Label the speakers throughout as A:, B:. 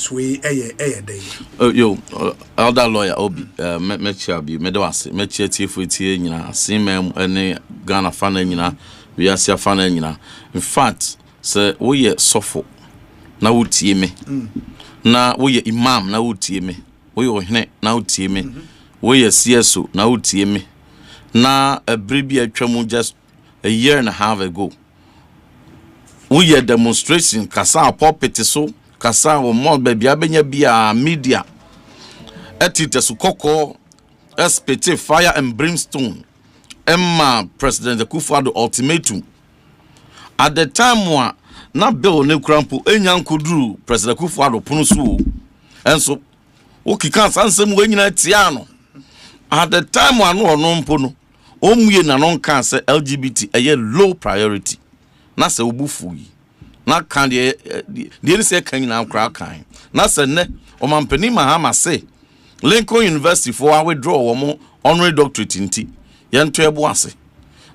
A: case we day.
B: Oh, yo, elder lawyer Obi, Mechabi, Medawasi, Mecheti Futi, Simem, and Ghana fan, we are Sia fan. In fact, sir, we are suffer. Now, me. Now, we are imam, now, me. We are now, me. We are CSO, now, me. Now, a bribe tramu just a year and a half ago. We are demonstration, Kasa pulpit so. Kasa wo mo baby abenya bia media etite sukoko espete fire and brimstone emma president Akufo-Addo ultimatum at the time wa na bill ne krampo enyankuduru president Akufo-Addo pono so enso okika sansem wenyina tia no at the time wa no ono mpo no omue na no nka se LGBT eye low priority na se obufu yi na kan de say kan na kra kan na se ne o man Pre.Mahama say Lincoln University for our withdraw wo honorary doctorate nti ye nto ebo ase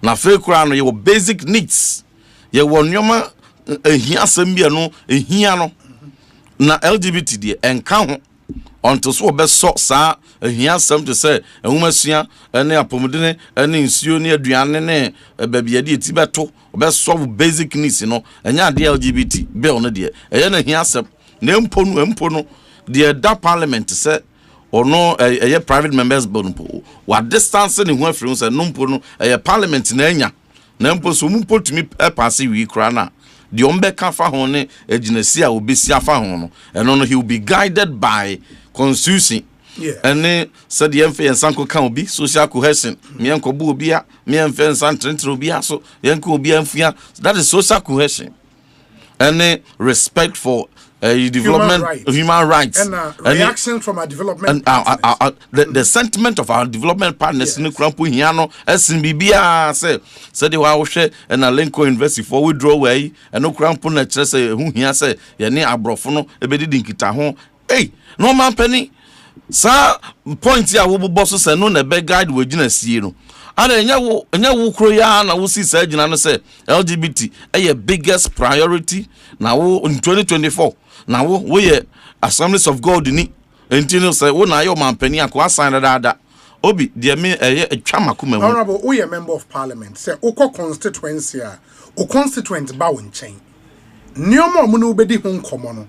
B: na fe kra no ye basic needs ye wo nyoma ehia asem bia no ehia no na LGBT de enka ho until so be so sa ehia asem to say ehumasuya ene apomudene ene nsuo ne aduane ne babia de ti beto be solve basic needs no enya de LGBT bill no de eye na ehia asem na empo no de da parliament say or no eye private members bill no wa distance ne ho afiri say no mpo no eye parliament na enya na mpo so mpo tumi pass wi kra na the ombeka fa ho ne aginasi a obesi afa ho no eno no he will be guided by constitution.
C: Yeah.
B: And said the MF and Sanko can be social cohesion. Mianko Bubia, Mian and San Trentobia, so Yanko Bianfia. That is social cohesion. And respect for development, human rights.
C: And reaction from our development
B: and the sentiment of our development partners in the Krampu Hiano, SNBBia said they were share and a Lincoln University for withdraw away and no Krampu nature say who he say, Yanni Abrofono, a bedi dinkita. Hey, no man penny. Sa point here wo boss say no na be guide we gina sie no and enya wo kro ya na wo si sa gina no say LGBT a biggest priority na wo in 2024 na wo ye Assemblies of God ni enti say wo na yo man pani akwa sign da obi de me atwa makoma mu.
C: Honorable, we a member of parliament say okọ constituency a o constituent ba wo nchen nioma mu no bedi ho nkomo no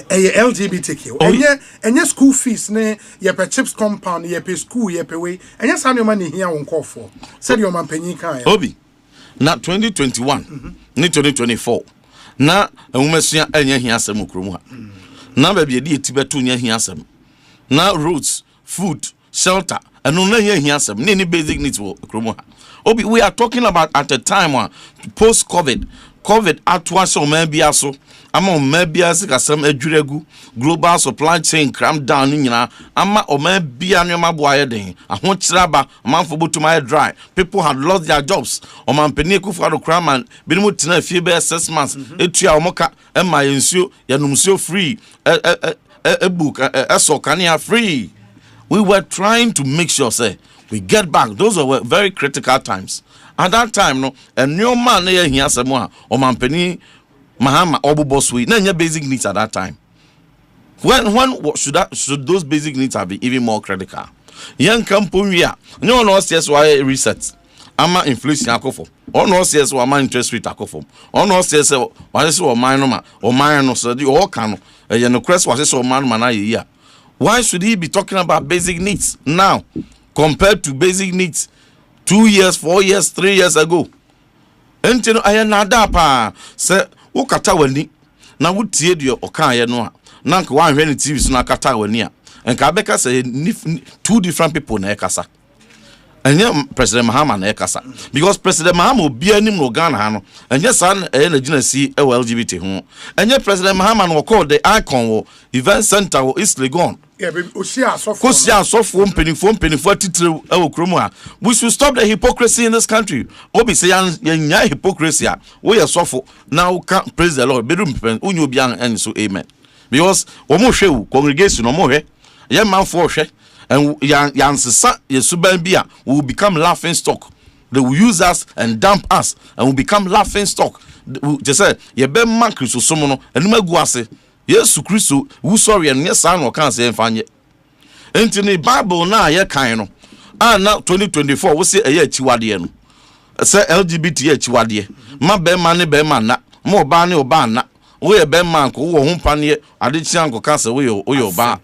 C: LGBTQ. Enye school fees ne ye pe chips compound ye pe school ye pe we enye sa no money here won call for. Said your man penny kan.
B: Obi. Na 2021 ni 2024. Na enwumasua enye hia asem okromu ha. Na ba bia de etibeto nya hia asem. Na roads, food, shelter, and no hia asem. Ni basic needs wo okromu ha. Obi, we are talking about at a time post COVID atwa so man bia so ama o man bia se kasam adwuregu global supply chain cram down nyina ama o man bia no ma boaye den ahokyeraba manfo botuma dry, people had lost their jobs o man Pre Akufo-Addo cram bi no tena fie be 6 months etua o moka e ma yensuo yanumsuo free book so kania free. We were trying to make sure say we get back. Those were very critical times. At that time, no, a new man here samoa or man Pre.Mahama obubosui. Nanya basic needs at that time. When should those basic needs have been even more critical? Young Campuria, no one else says why reset. Ama inflation akofo. Or no says why my interest rate akofo. Or no says why this or minor or minor so the all can no crest was this or man year. Why should he be talking about basic needs now compared to basic needs 2 years, 4 years, 3 years ago? Enti no ayanada pa se wo kata wani na wo tie de oka ye no a na nka wan hwe ne TV so na kata wani a enka beka say two different people na ekasa. Enye Pre.Mahama na ekasa because Pre.Mahama obi anim no Ghana ha no enye san na gina si e LGBT ho enye Pre.Mahama no call the icon wo event center wo East Legon.
C: Yeah, baby, Osia
B: Sofo penifo titire e kromu ha. We should stop the hypocrisy in this country. Obi say yan hypocrisy a we ye sofo now can praise the Lord bedum unyo obi an so amen because omo hwe congregation omo hwe ye manfo hwe and yansesa yesuban bia will become laughing stock. They will use us and dump us and will become laughing stock. Just say ye be man Christo somo no enuma gu ase Yesu Kristo wu sorry and yes san o kan say mfanye enti ni Bible na ye kan no na 2024 wo se eye achiwade no se LGBT achiwade ma be ma ne be ma na mo ba ne oba na wo ye be ma nko wo ho pane ade chi anko ka se wo yo ba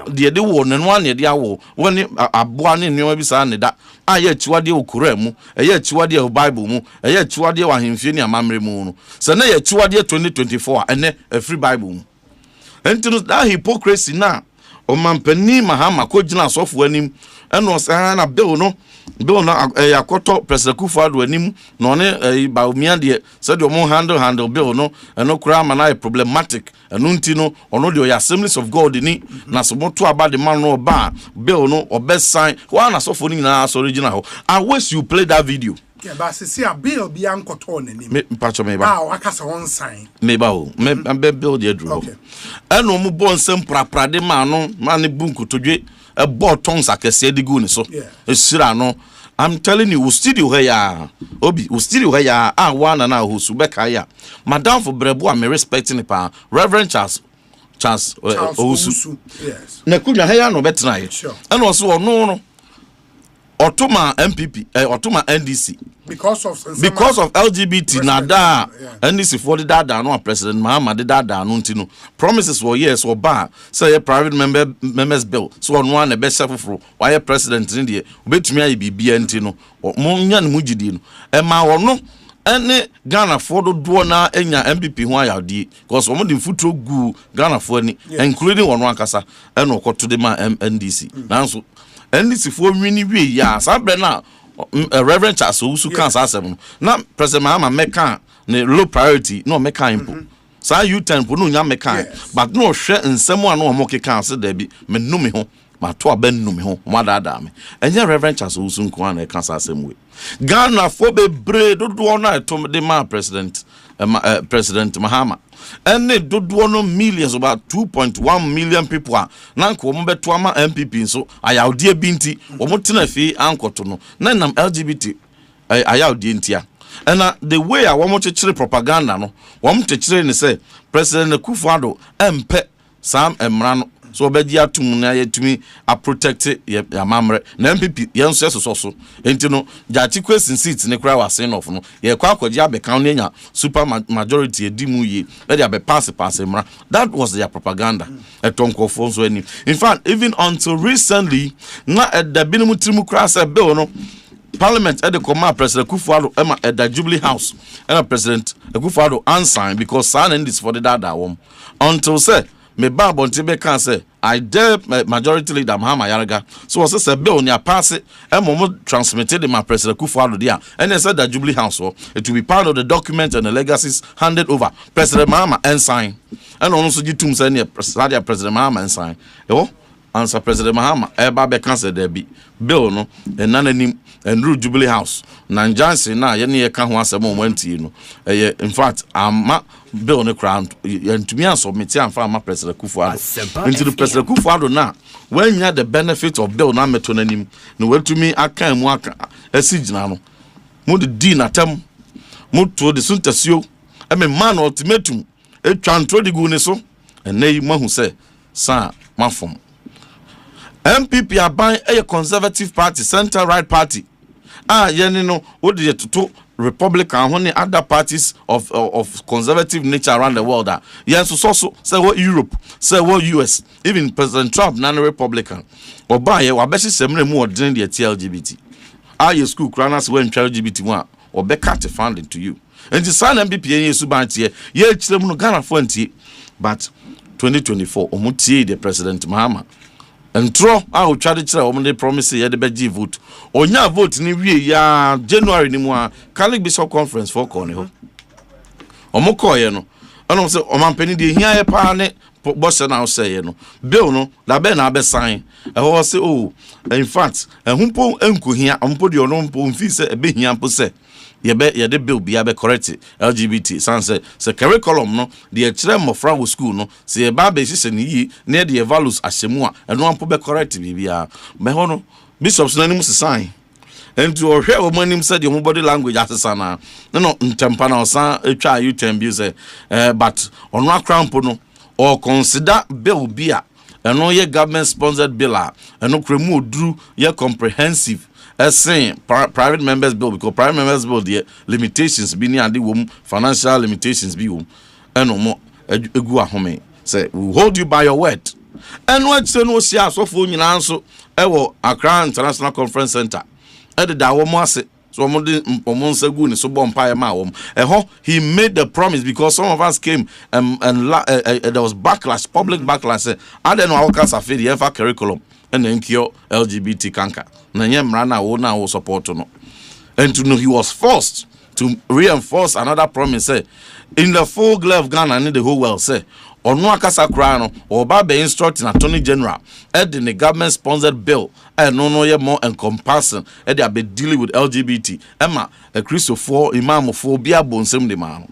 B: de de wo ne no ane de awo wo ni aboa ne nneoma bi sa ne da ye achiwade okura mu eye achiwade o Bible mu eye achiwade wa hemfie ni amamre mu no se na ye achiwade 2024 ene free Bible mu enti no that hypocrisy na o mampani Mahama ko gina asofo anim eno sa na bill no yakoto President Kufuor anim no ne baumia de said o mo handle bill no eno kura ma na problematic eno nti no ono de o Assemblies of God ni na so moto aba de man no ba bill no o best sign wa na asofo ni na so original I wish you play that video.
C: Yeah, but see a bill be ankoto ni
B: me pacho me ba
C: akasa one sign
B: me ba o me be bill de dru
C: okay
B: eno mo bon sem praprade ma no ma ne bunku todwe e bo tons akese digu ni so esira no I'm telling you we studio here obi we studio here one na hosu be kai ya madam for brebu am respecting pa Reverend Charles Osu
C: yes
B: na kunya here no betra ye eno so ono Otoma MPP Otoma NDC because of LGBT na da NDC for the dada no President Mahama the dada no ntino promises were yes or ba say private members bill so on one e be sefofro why president in there obetumi ayi bibia ntino mo nya no mugidi no e ma wono ene Ghana for do na enya MPP ho ayade because omo de futuro gu Ghana for ni including wono akasa ene okoto de ma NDC nanso NDC for wini wi ya sabre na Reverend Charles Osu kan asem na President Mahama meka ne low priority no meka impo sa U10 po no nya meka but no hwe nsem a no mo keka ase da bi menumi ho ma to abenumi ho mo dada me enye Reverend Charles Osu nko an kan asem we Ghana for be bre dodo na etom de ma President Mahama and do no millions about 2.1 million people na nko mo beto ama MPP so ayawde binti wo motena fi ankoto no na nam LGBT ayawde ntia and the way I want to propaganda no wo mtekire ni say President Kufuor empe sam emra no so obedi atum na yetumi a protect ya mamre na MPP yenso so enti no jati question seat ne kra wasen of no ye kwa akwaji abekan no nya super majority edimu ye e dey pass emra that was their propaganda etonkofo so any in fact even until recently na the binimu trimu kra say bill no Parliament at the command President Kufuor at the Jubilee House and President Kufuor unsigned because signing this for the dada until say me Bible Hon.Ntim can say I dare majority leader Mahama Yaraga so was say bill near pass it and momo transmitted my President Kufuor there and they said that Jubilee House it will be part of the document and the legacies handed over President Mahama and sign and also jitum say near President Mahama and sign answer President Mahama eba be cancel there be bill no and nananim and rule Jubilee House nan Johnson na ye ne ye ka ho asem wanti no in fact ama bill ne crown yantumi an submit am fa ama President Kufuor into the President Kufuor na when you the benefit of bill na meto nanim no watumi aka mu aka asigina no mo de di natam mo to de suntasio e me man ultimatum e twantro de gu ne so enai mahu se sa mafom MPP aban a conservative party center right party yeni no what did to Republican when other parties of conservative nature around the world yes so say what Europe say what US even President Trump na Republican oba ye wa be semre mu odin the LGBT your school cranas when LGBT one or be cut funding to you and the sign MPP yesu bantie ye chire mu no Ghana for ntie but 2024 omutie the President Mahama Entro a try to tell the promise ye the beji vote. Onya vote ni wie ya January ni mu a Catholic Bishop Conference for ko ne ho. Omo ko ye no. Ono se o mampani de hia ye pa ne boss na say ye no. Bill no da be na be sign. E ho se in fact ehumpo enku hia ompo de ono mpo mfi se e be hia mpo se ye de bill be correct LGBT sanse se curriculum no de kire mofra wo school no se ye ba be sise ni yi na de values ahyemu a eno ampo be correct bibia me ho no bishops na nim se sign enti o hwe o manim se de body language asesa no ntempa na osan etwa U10 bi se but ono akrampo no or consider bill beer and no ye government sponsored bill and no cremo drew ye comprehensive as saying private members bill because private members bill the limitations be near the womb financial limitations be womb and no more a home say we hold you by your word and what say no see so for you answer ewo Accra International Conference Center e de da wo mo ase so mo de mpomon sagu ni so bo mpa ma wo he made the promise because some of us came and there was backlash, public backlash. I don't know how can safe the ever curriculum and then cure LGBT cancer na nye mra na wo support no and to know he was forced to reinforce another promise say in the full glare of Ghana and the whole world say ono akasa kra no oba be instructing attorney general in the government sponsored bill and no ye more encompassing they are be dealing with LGBT emma a Christopher imam for bia bonsem de man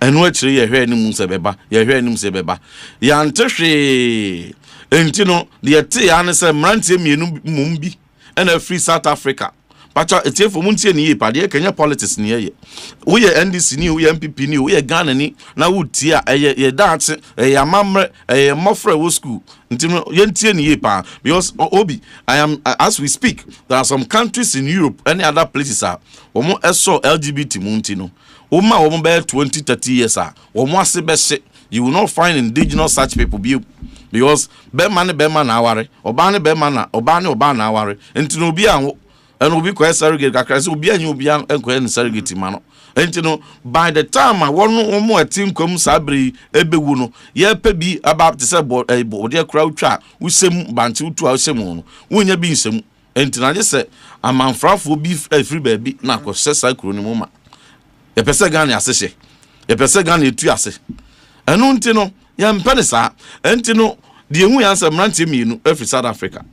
B: and what ye hwe ni mu se beba ye hwe ni mu se beba ya ntehwe entino de te ya ne se mrantie mienu mumbi and a free South Africa pacha etie fo muntie ni yipa de Kenya politics ni ye we ye NDC ni we MPP ni we ye Ghana ni na wutie a ye dance ye amamre ye mofra wo school ntino ye ntie ni yipa because obi I am as we speak there are some countries in Europe any other places are omo eso LGBT muntino oma omo be 20-30 years are omo ase be se you will not find indigenous such people because be man na aware oba na aware ntino obi anwo and will be quite surrogate because will be a new young and surrogate man. And you know, by the time I want no more team come sabri ebewuno, ye pebi about the sabot a body crowd track, we sem bantu to our semon, when you be some. And I just say, a man for beef a free baby, nako says I couldn't moma. A persegani assesse, a persegani to assess. And untino, yam penisa, and you know, the only answer Hon.Ntim every South Africa.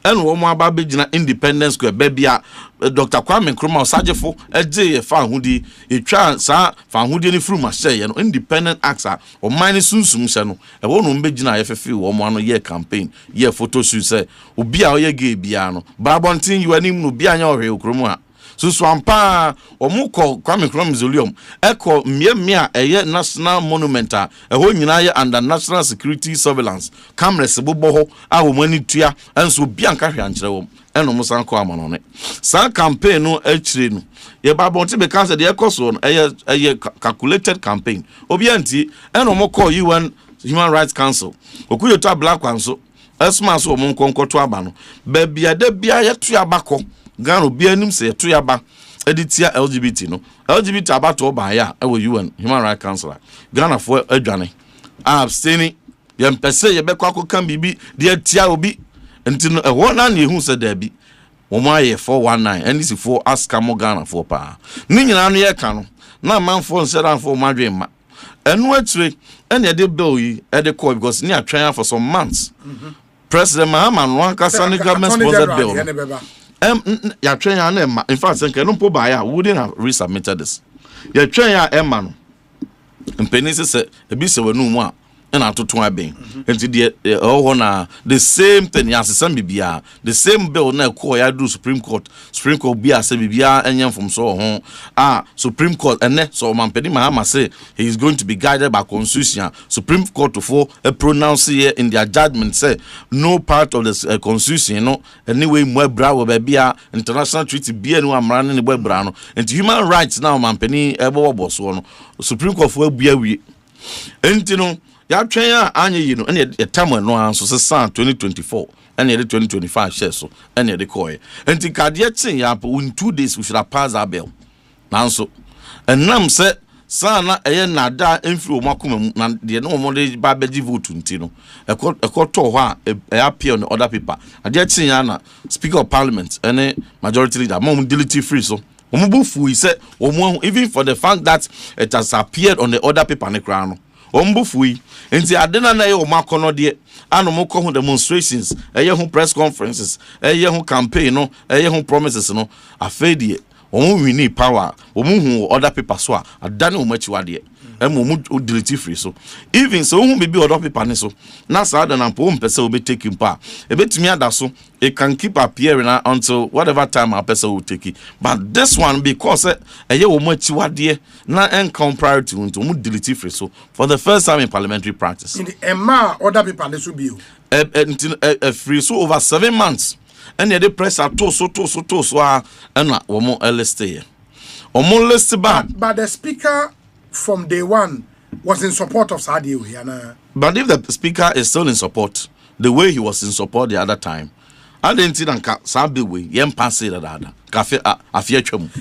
B: And one more babijina Independence Square baby Dr. Kwame Nkrumah Sajefo eje fa hudi etwa sa fa hudi ni fruma share no independent actor o mine sunsum se no e wonu mbegina yefefe wo mo ano ye campaign ye photo shoot say obi a ye gay bia no babontin you anim no bia nya ohwe okromu a so ampa omuko Kwame Nkrumah Mausoleum eko miemia eye national monument a ho nyina ye under national security surveillance cameras bobo ho a wo mani tua enso bia nka hwe ankere wo eno musan ko amano ne sa campaign no akire no ye babonti be cancer de ekoso no eye calculated campaign obi anti eno mo call UN Human Rights Council okuyo to black one so esma so mo nkonkoto aba no ba bia de bia ye to abako Ghana obi anim se to yaba editia LGBT no LGBT abato oba ya e wo UN Human Rights Council Ghana for adwane abstaining ye mpese ye bekwa akokan bibi de atia obi ntino e wona na ehu se da bi wo mo aye 419 NDC for aska mo Ghana for pa ni nyina no ye ka no na manfo nsera for madwen ma enu atire ene ye de bill yi e de call because ni atwan for some months Pre.Mahama no ankasa ni government sponsored bill ya train ya na in fact say no po ba ya wouldn't have resubmitted this ya train ya emma no mpenisi say ebi se wanu mu a na atoto aben enti de na the same thing ya sesam bibia the same bill na call ya do Supreme Court bia say bibia enyem from so ho Supreme Court ene so Pre.Mahama say he is going to be guided by constitution Supreme Court for a pronounce here in their judgment say no part of the constitution no anyway mo bra wo bia international treaty bia no amra ne bo bra no enti human rights now Pre ebo bo so no Supreme Court for bia wi enti no ya twen a anye yi no ene e tam no anso se 2024 ene de 2025 share so ene de koy enti kade tin ya in 2 days we should have passed that bill nanso enam se sana eye nada emfiri o makoma na de no mo de ba beji vote nti no ekoto ho a appear on the other paper ade tin ya na speaker of parliament ene majority leader mom delete free so omubufu he said even for the fact that it has appeared on the other paper ne kra no ombufui enti adena na ye o makono de anomoko ho demonstrations eye ho press conferences eye ho campaign no eye ho promises no afedie we need power who other people so adane much wade and delete free so even so who be other people so na sa da na po mpese will be taking pa e betimi ada so it can keep appearing until whatever time a person will take it, but this one because eye wo much wade na encounter priority to mu delete free so for the first time in parliamentary practice
C: in the emma other people this will be
B: free so over 7 months and the press are so and womo list here omo list back
C: but the speaker from day one was in support of Sadio Yana.
B: But if the speaker is still in support the way he was in support the other time, I didn't see that Sabi way yem pass it that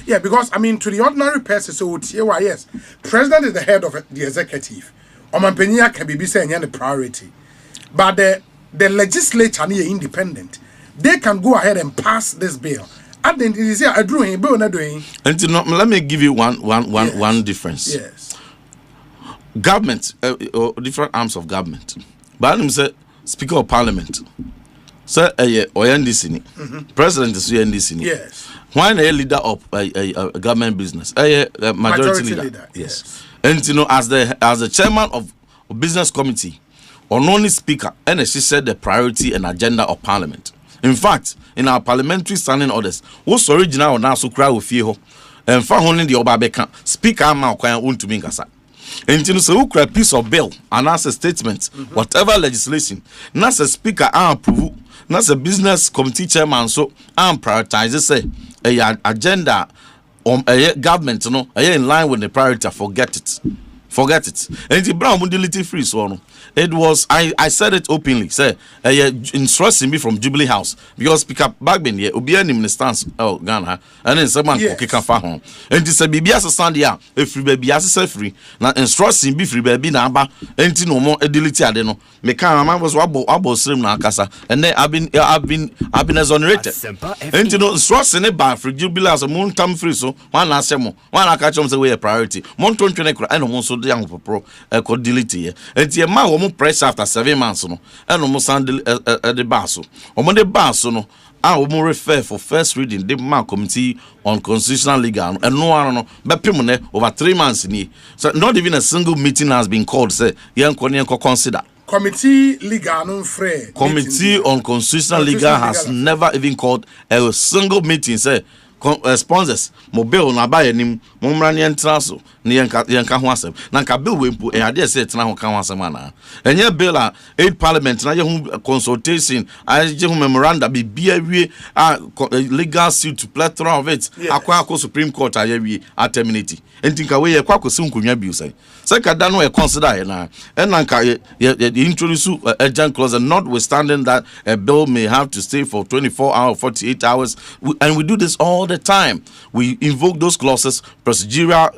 C: yeah, because I mean to the ordinary person so yes, president is the head of the executive. Omampenia can be saying the priority. But the legislature is independent. They can go ahead and pass this bill. And then it is here, bill not doing.
B: And let me give you one difference.
C: Yes.
B: Government, different arms of government. But I'm say Speaker of Parliament. Sir, NDC. President is NDC.
C: Yes.
B: Why a leader of a government business? A majority leader. Yes. And as the chairman of business committee, or only speaker, and she said the priority and agenda of Parliament. In fact, in our parliamentary standing orders, what's original now so cry with you and found only the Obabeka speaker Hon.Ntim kasa. And you know, so piece of bill and as a statement, whatever legislation, not a speaker approve, not a business committee chairman, so prioritize say a agenda on a government, in line with the priority, forget it. And the brown mobility free so it was I said it openly say instructing me from Jubilee House because Speaker Bagbin here obi anim stance Ghana and then someone can fa home and this bibia stand here if free baby as free na instructing be free baby na aba enti no more delete ade no me kan man was abo stream na akasa and then I've been exonerated enti no instructing e ba free Jubilee House Hon.Ntim free so one asemo one aka say we a priority mon ton twene kura and mo so de yang popro e delete here enti e ma press after 7 months no and almost the basso the basso no I will refer for first reading the man committee on constitutional legal and no but over 3 months in here so not even a single meeting has been called say young consider
C: committee legal no free
B: committee on constitutional legal has never even called a single meeting say sponsors mobile na buy nim momra ne entra so ne yanka ho asem na nka bill we mpo ade say tena ho kan ho asem ana enye bill a 8 parliament na ye hu consultation je hu memoranda be bia wie legal suit to plethora of it akwa Supreme Court aye wie terminate entinka we ye kwa kosi nkonwa bill say kada no e consider na enanka ye introduce agent clause notwithstanding that a bill may have to stay for 24 hours 48 hours and we do this all the time. We invoke those clauses, procedural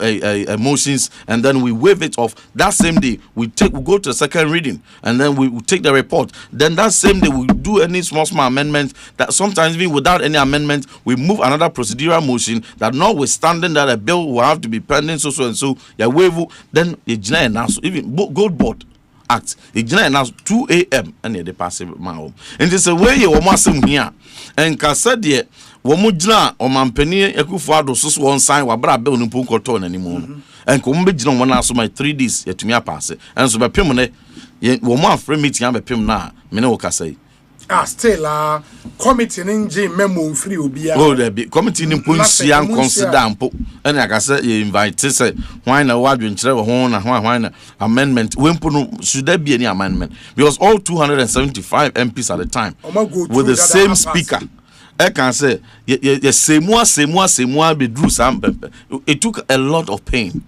B: motions, and then we waive it off. That same day, we go to the second reading, and then we take the report. Then that same day, we do any small amendments. That sometimes even without any amendment, we move another procedural motion that notwithstanding that a bill will have to be pending so and so. Yeah, waive. Then even Gold Board Act. It now 2 a.m. and they pass it my and it's a way you almost here and Casadia. Womujna o mampeni Ekufuado so one sign wa bra bill no punko na anymore and ko mbe gina wona so my 3 days yetumi apase and so be pem ne wo mo afre meeting am be pem na me ne wo kasai
C: still committee nje memo free obia
B: oh the committee ni ponsi an consider ampo and akase you invite say why na wadwen kire wo ho na why na amendment we mpo no should there be any amendment because all 275 MPs at the time with the same speaker I can say, it took a lot of pain.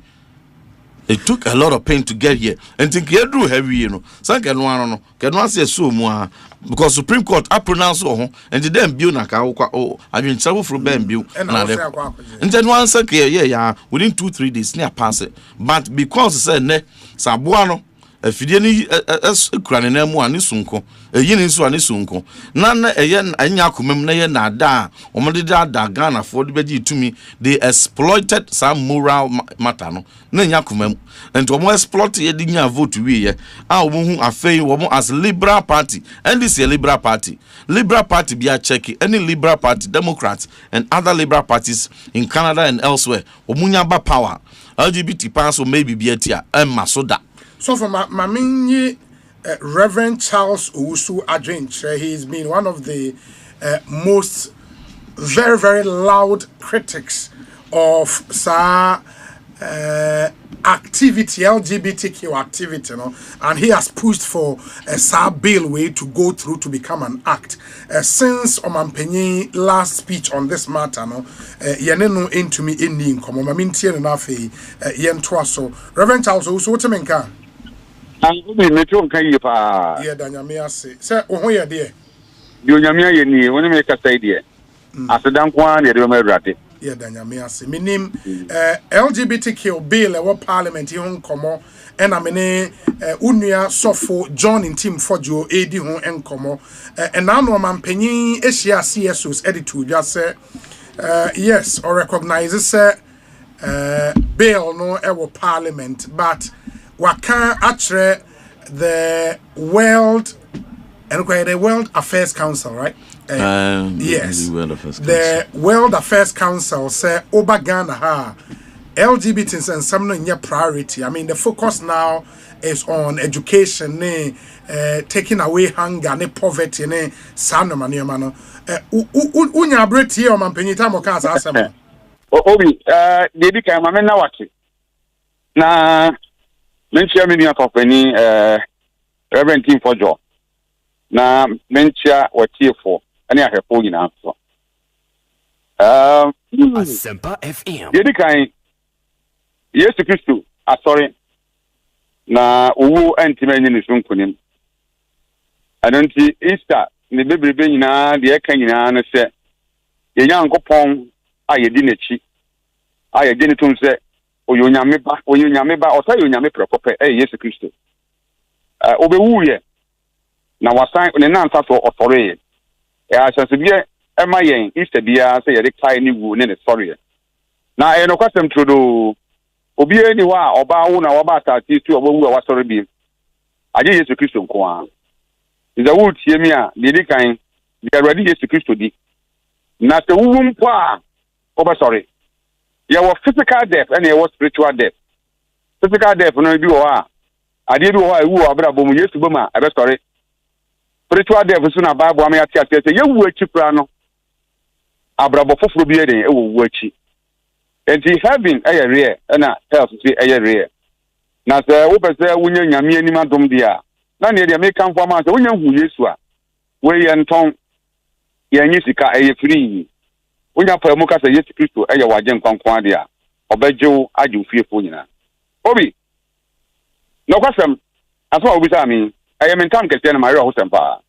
B: It took a lot of pain to get here. And think you do heavy, you know. Some can say so more because Supreme Court I pronounce and then build na I been travel from Ben build and then one say yeah within 2-3 days near pass it. But because say ne sabuano afidie ni kura ne na mu ani sunko eyi ni nso ani sunko na eye anya akomam na ye na da omode da Ghana for de beji tumi they exploited some moral matter no na anya akomam and omo exploit ye di nya vote wi ye a omo hu afei omo as Liberal Party and this is a Liberal Party be a check any Liberal Party Democrats and other Liberal parties in Canada and elsewhere omunya ba power LGBT pass or maybe be atia masoda. So
C: for my mini Reverend Charles Owusu Adwenche, he's been one of the most very, very loud critics of activity, LGBTQ activity, and he has pushed for a bill way to go through to become an act. Since Omanpenyi last speech on this matter, yeneno into me in the income. I mean, tier enough yen twaso. Reverend Charles, so what menka? Yeah, Danyamia say, sir, oh, yeah, dear.
A: You Yamia, you want to make a say, dear. After Dankwan, you remember that.
C: Yeah, Danyamia say, my name LGBTQ bill, our parliament, you come and I mean, Unia Sofo, Hon.Ntim Fodjour, Edi Hon and Como, and now no man penny, Asia CSO's editor, just say, yes, or recognizes, bill no our parliament, but Waka actually the World Affairs Council, right? Yes, the World Affairs Council say Obagana ha LGBT and some no priority. I mean, the focus now is on education, taking away hunger, poverty, sano maniamano. Unya breti o mampenita mo kasa asema.
A: Obi, dedi ka mame na wati. Na menchia mini apapeni Reverend Team Fodjour. Na menchia watiefo ani ahefo nyina so.
D: Asempa FM.
A: Dedi kan Yesu Kristo asori na owu antime nyi ni sunkunim. Anonti Easter ne bebrebe nyina de eka nyina na se yenya nkopon ayedi nechi ayedi ne tum se oyonyame ba osa yonyame prekope Yesu Kristo obewuye na wasan ne nanta so osori asasebie ema yen Easter bia se yede kai ni wu ne sorry na no kwasem trodo obi eni wa oba wu na oba atati tu obawu wa sorry bi aje Yesu Kristo nko a iza wu tie mi a de kan de ready Yesu Kristo di na se wu mpo a oba sorry ya wo physical death and ya wo spiritual death. Physical death no bi wo a ade bi wo a ewu abra bom Yesu boma abe sorry. Spiritual death so na Bible am ya tia se ye wu achi pra no abra bo foforo bi eden e wo wu achi. Enti heaven eye rare na health si eye rare. Na se wo pese wunya nyame anim adom dia na ne dia make am for man se wunya hu Yesu a we ye nton ye nyi sika eye free. Unya pa mu ka se Yesu Kristo eye waje nkwankwan de a obejew age fiefo nyina obi no kwasem aso obi sa mi eye mentam kete na mare hosempa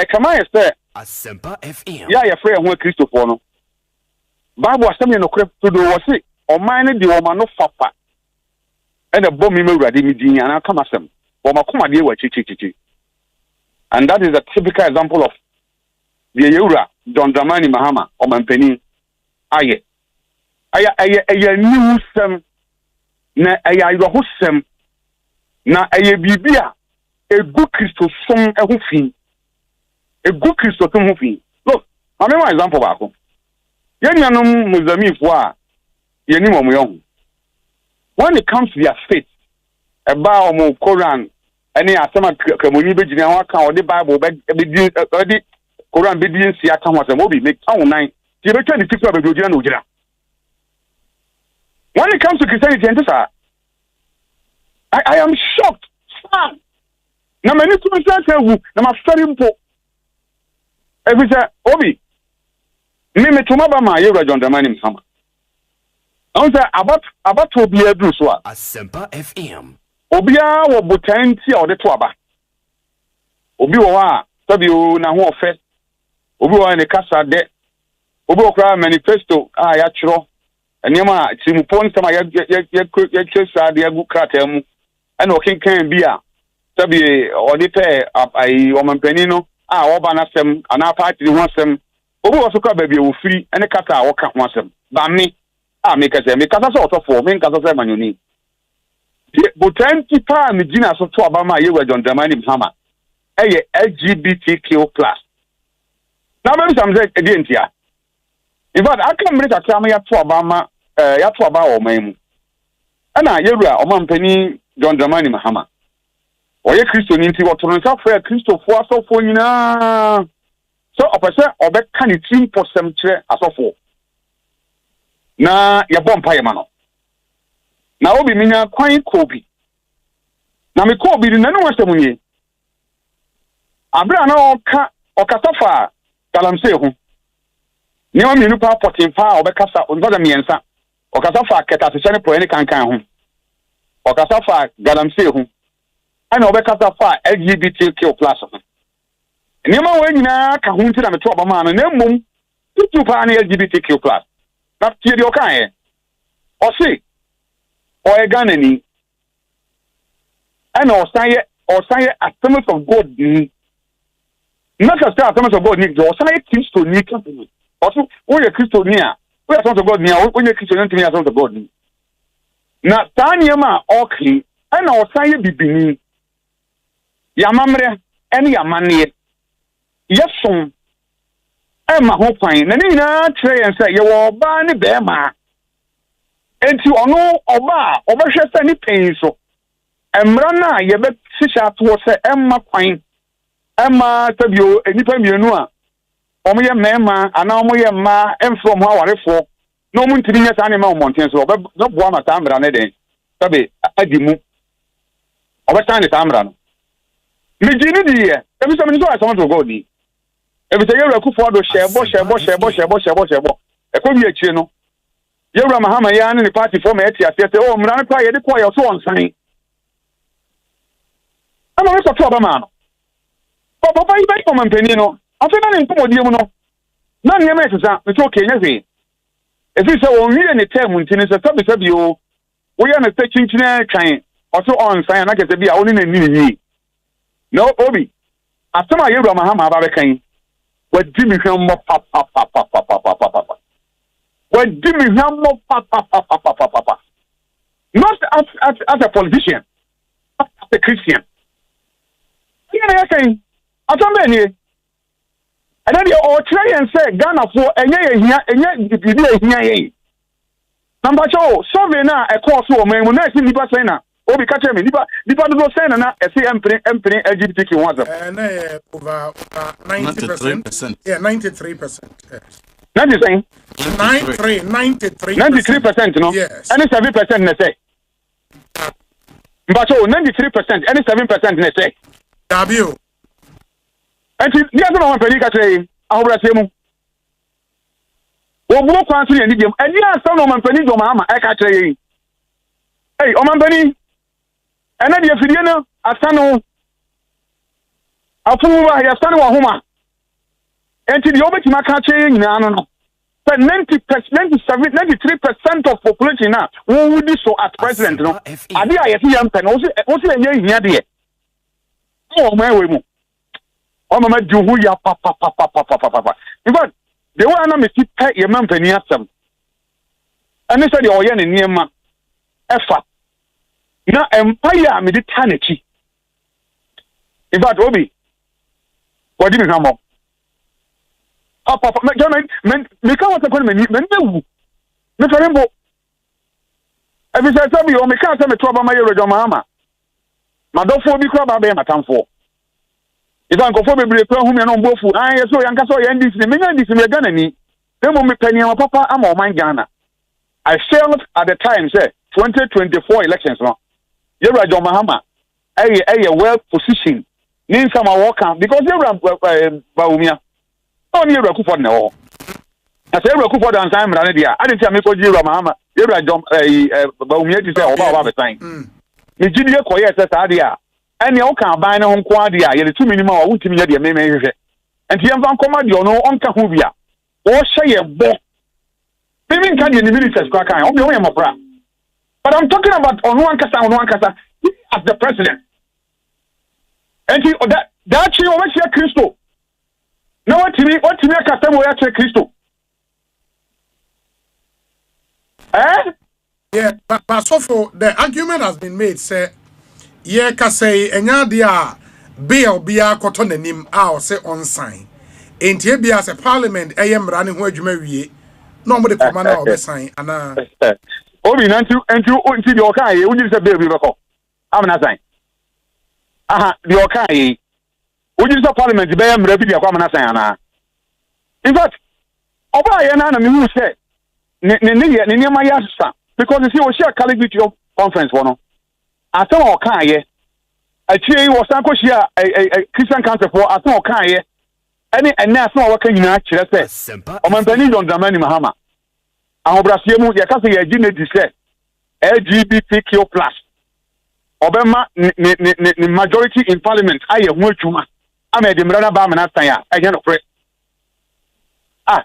A: kama ye se
D: Asempa FM
A: ya ye frɛ ho Kristofo no Bible asem ye no kre todo wo se oman ne de wo ma no fafa ene bom mi mawurade mi din ana kama sem wo makoma de wa chichichichi, and that is a typical example of the Yura Pre.Mahama or Mampeni aye new sem na aye sem na aye bibia a good Christo song a hufin a good Christo song hufin. Look, I mean, my example back. Yanyanum Muzami for Yanimom. When it comes to their faith, about Koran, any Asama Kamuni Bejina or the Bible, Koran bidin si aka ho asem obi make town 9 ti be twa ni tifu abedodira na ogira. When it comes to Christianity and this I am shocked. Na many to say wu na ma fere mpo every say obi me to maba ma ye Pre.Mahama sama on say about to be adu so a
D: Asempa FM
A: obi a wo botanti a ode to aba obi wo a sabi o na ho ofe obi wa ne kasa de obi okra manifesto ya chiro enema timupon sama ya chesa de agu krata mu and okay can be a sabi or the I woman penino oba sem and our party wants them obi also ka baby will free and the kata or can't want them but me make us sort of for me kasa say manuni but 20 pound Gina so to Obama you were Hon.Ntim LGBTQ plus now maybe some say again here in fact I can read a claim ya to Obama ya to Obama o memu ana yewura omampani Hon.Ntim oye Kristo ni nti wotoronsa for Kristo fo asofo nyina so opese obeka ni team posem kire asofo na ye bompa ye ma no na obi minya kwan kobi na me kobi ni nanu wasemunye abra na okatafa galamse ho ni o mi nupa potin pa obekasa onzoda miensa okatafa keta se chane poe ni kankan ho okatafa galamse ho ana obekasa fa LGBTQ plus ho ni ma we nyina ka ho nti na me to obama no na mmom tutu pa na LGBTQ plus na tie di okan e o si o e Ghana ni ana o saye Assemblies of God ni not just Assemblies of God ni o saye Kristo ni ka also o ye Kristo ni a o ye Assemblies of God ni a o ye Kristo ni ntimi Assemblies of God ni na tanyema okay ana o saye bibini yamamre ene yamane yeson ma ho kwan na ni na tire yen say ye wo ba ni be ma enti ono oba obehwe se ni pen so emra na ye be sisha to se emma kwan emma tabio enipa mienu a omo ye mema ana omo ye ma emfro mo awarefo no omo ntiri nya sa ne ma omonten so obe no boa mata amra ne den tabe adimu obeta ne tamra no mejini di ye ebi so me so aso to God ni ebi se yewra kufu ado shebo ekobi akire no yewra Mahama ya ne party for me atiate o mra ne kwa ye de kwa ye so onsan ama we so to Obama no papa ibai ko mampeni no afi na ne nkomodi mu no na ne yema esesa me to kenya hwe efi se won wi ne term ntini se tabi o wo ya na se chinchina twan o so onsan na kese bi a oni na ni no obi asema yewra Mahama ba be kan wadi mi hwammo papa wadi mi hwammo papa not as a politician as a Christian you say atambe ni and then o try and say Ghana for enye bibi ehia yen number 2 survey na e course o memu na esi nipa say na obi ka tell me nipa do say na esi empire LGBTQ what's up
C: na over 90%. Yeah, 93%. Yes.
A: 93%,
C: 93%,
A: no?
C: Yes.
A: And 7% na say. But 93% and 7% na say.
C: W.
A: And yes, no one pay ka say ahobra semu. Wo bu kwan so ne ndigem. And yes, no man pay Mahama e ka say. Hey, o man pay. And na dia fidie no asano afuwa ya stand wa homa enti the obeti maka che nyina no but 93% of population na won wudi so at president no ade a yesi yam pen o se enye hia de o ma we mu o ma du hu ya papa because the one na me ti pe ye man pani asem ani se de o ye ne niema efa na empire me de tanaki in fact obi wadi mi hamo papa me ka wata ko me wu me fere mbo e bi se sabi o me ka se me to Obama yero Mahama madofo bi kra ba be matamfo idan ko fo bebre kra hu me no mbofu an yeso yanka so yan dis me nya dis me Ghana ni mo me paniya papa ama o man Ghana I felt at the time say 2024 elections no yero Mahama ay well positioned nin sama woka because yewra baumia on yewra kufod na wo as yewra kufod an time mra dia ade tia me ko yewra Mahama yewra baumia ti say oba be time me gidi ye koye se sa dia ene wo kan ban ne ho nko ade a ye le tumi ni ma wo ntimi ye dia me hwehwe enti yemfa nkoma de ono onka ho bia wo hye ye bo me nka de ni ministers kwa kan o me ho ye mopra but I'm talking about ono ankasa as the president. And that she always hear Christo. Now what to me a customer will check Christo. Eh?
C: Yeah, but so for the argument has been made, say, yeah, can say, and ya dia bill be a cotton and him out say on sign. Ain't here be as a parliament, I am running where you may nobody command or sign, and
A: Obi, and you the okay, you just a baby. I'm not saying. The okay. Would you stop parliament to be a repeat your common saying? In fact, Oba and Anna, who said, near my answer, because you see, we share Lgbtq conference one. I saw okay. I cheer you was a Christian council for I saw okay. Any and national working in actually say, Hon.Ntim. Ahobrasiemu yakase ye gine say LGBTQ plus Obama ni majority in parliament aye hu atwuma ama de mrana ba mena san ya enye no pre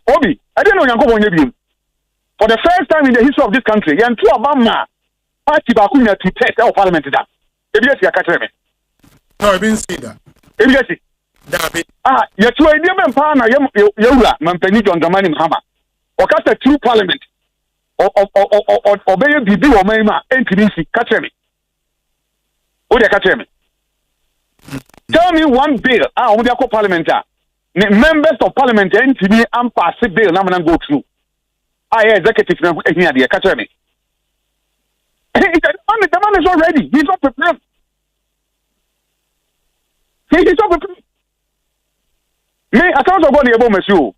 A: Obi I didn't know Yankobon yebiem for the first time in the history of this country yantu Obama party ba kunya to test our parliament da ebiesi aka me
C: no I didn't see that
A: ebiesi David yetu idea be mpa na yewura mampani Hon.Ntim okata through parliament obey bibi wo man ma entibisi catch me o de catch me tell me one bill we dey call parliament members of parliament entibi am pass bill na go through executive na ehia de catch me the man is already he's not prepared he's not prepared me account of God ebo mesu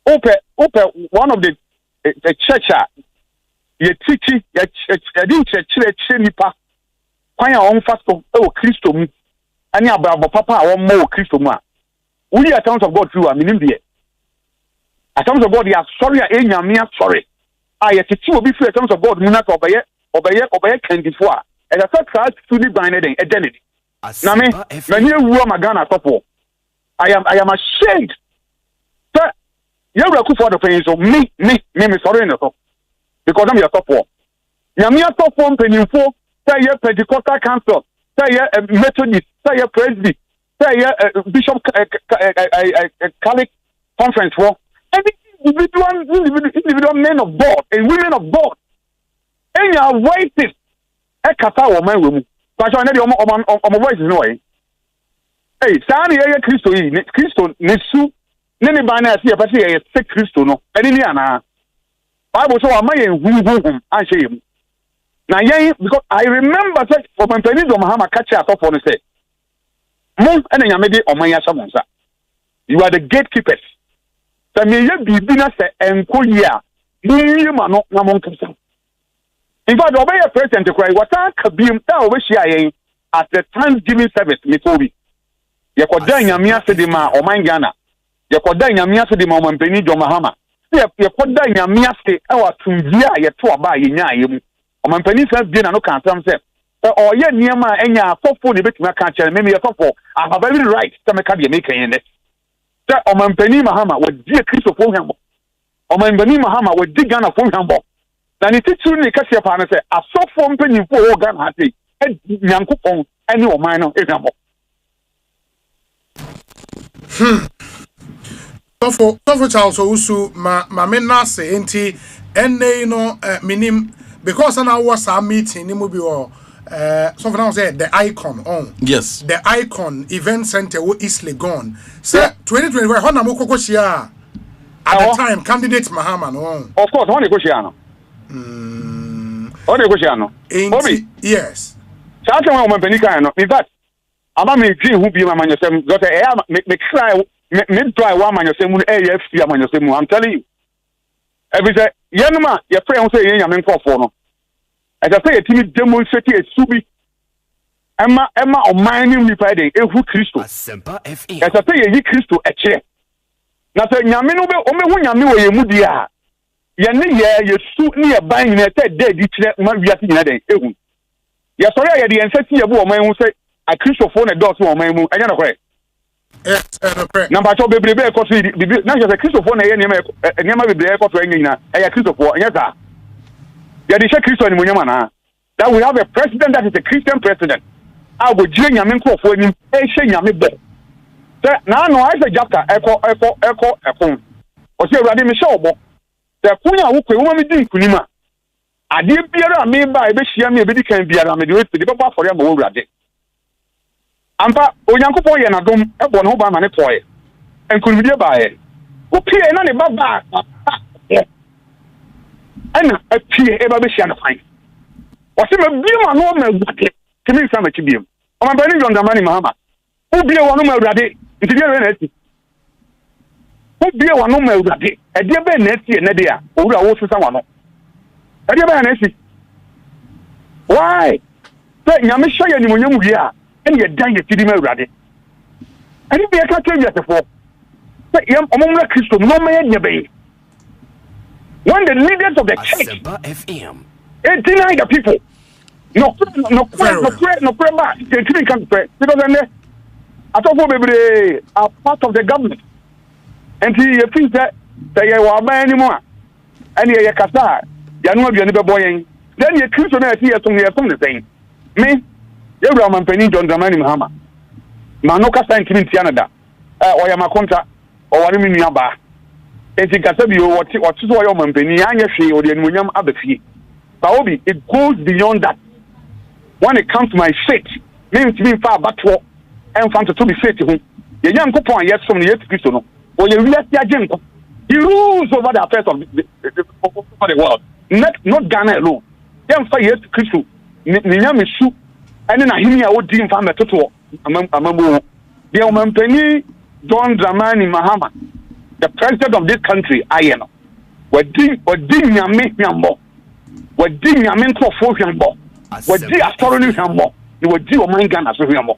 A: open one of the church ye teach ye church nipa kwan ya on fast o Kristo mu ani ababo papa a won mo Kristo mu a we account of God through a minim de account of God ya sorry a enyame sorry ye teach obi free account of God mu na ka obeye kandifo a e da first to the bind den e denedi na me many ewu magana topo I am ashamed. You're a for the pain, so me, sorry, no, because I'm your top one. You're top one penny for, say, your Pentecostal council, say, your Methodist, say, your President, say, your Bishop Catholic conference for, and individual men of God and women of God. And you are waiting. A kata or my woman, but I know on my voice is no way. Hey, Sani, Christo, Nesu. Nene bana see a person a sick Christo no. Any ana. Bible so am I who and say him. Now because I remember that for my Pre.Mahama catch up on say. Most and yamede o man yasamonsa. You are the gatekeepers. So me ye bibina say enko ya. Ni ma no na mon kasa. In fact, obey a president to cry what kabim ta obe shia at the Thanksgiving service me tobi. Ye kodan yame asede ma o man Ghana. Ye koda nyame ase de mampani Pre.Mahama ye koda nyame ase e wa tunjia ye to aba ye nya ye mu o mampani sa bi na no kan sam se o ye niema enya afofo ne betuma kan kere me ye fofo I have every right to make the make yen de se o mampani Mahama wo die Kristo fo hwambo o mampani Mahama wo di Ghana fo hwambo na ne tituru ne kase pa na se asofo mpani fo wo Ghana ate nyankopon ene o man no e hwambo
C: So Charles Ousu ma menase enti ene no minim because na was a meeting ni mo bi o so for now say the icon on
B: yes
C: the icon event center wo East Legon say 2025 ho na mo kokoshia at the time candidate Mahama no
A: of course ho ne koshia no ho ne koshia no
C: Obi yes
A: Charles when o mpani kan no in fact ama me dwi hu bi ma manyosem because me try me try wa manyosem no AFC amanyosem I'm telling you every say yenuma ye pray on say yen yame nkofo no I just say timi demonstrate a subi Emma o mining nipa dey ehu Kristo
D: Asempa FM
A: I just say ye Kristo eche na say nyame no be o me hu nyame wo ye mu dia ye ne ye su ne ye ban ne te dey di kire ma wiase nyina dey ehu ye sorry ye dey ensati ye bu o man hu say a Christopher ne dot o man mu anya na kore number 2 bebrebe e koso bibi na je Christopher na ye niema bebrebe e koso anya nyina e ya Christopher anya za ye dey she Christo ni munyama na that we have a president that is a Christian president. I will join Yamin for him, Asian Yamibe. Now, no, I say, Jaka, echo. Or say, Raddy Michelle, the Kuna who can woman in Kunima. I did be a me by Bishia, maybe can be a mediate to the Papa for them already. Ampa, Oyanko and I don't have one over my toy. And could be by it. Who pay any baba? And a pay ever be shan fine. Or some of you are normal, to me, some to be. I'm a very on the money, Mahama. Who be a one already? It's the reality. Who be a one already? A dear Ben Nessie and Nadia, who are also someone. A dear Ben Nessie. Why? Yamisha and Munya, and you're dying to the already. And if you can't tell you before, among the Christian, no man, when the leaders of the church deny the people, no prayer, they didn't come to pray because then I thought maybe are part of the government, and he thinks that they are anymore, and you are Qatar, you are not going to be boying. Then you Christian here from the same. Me, you are my penny Hon.Ntim, Manoka Saint Canada, or Yamakonta, or what I mean, Yaba. And you can say, what is why your penny, or the Munyam other fee. But it goes beyond that. When it comes to my faith, means being far back to and found to be faith to him. The young couple, yes, from the Christian, or you realize the agenda. He rules over the affairs of the world, not Ghana alone. Then 5 years to Christian, Niamisu, and then I hear what Dean found a total among the Omampeni Hon.Mahama, the president of this country, I know. What did Yambo? What did Yamin for Yambo? What did Astoroni Yambo? You would do a man gun as a Yambo.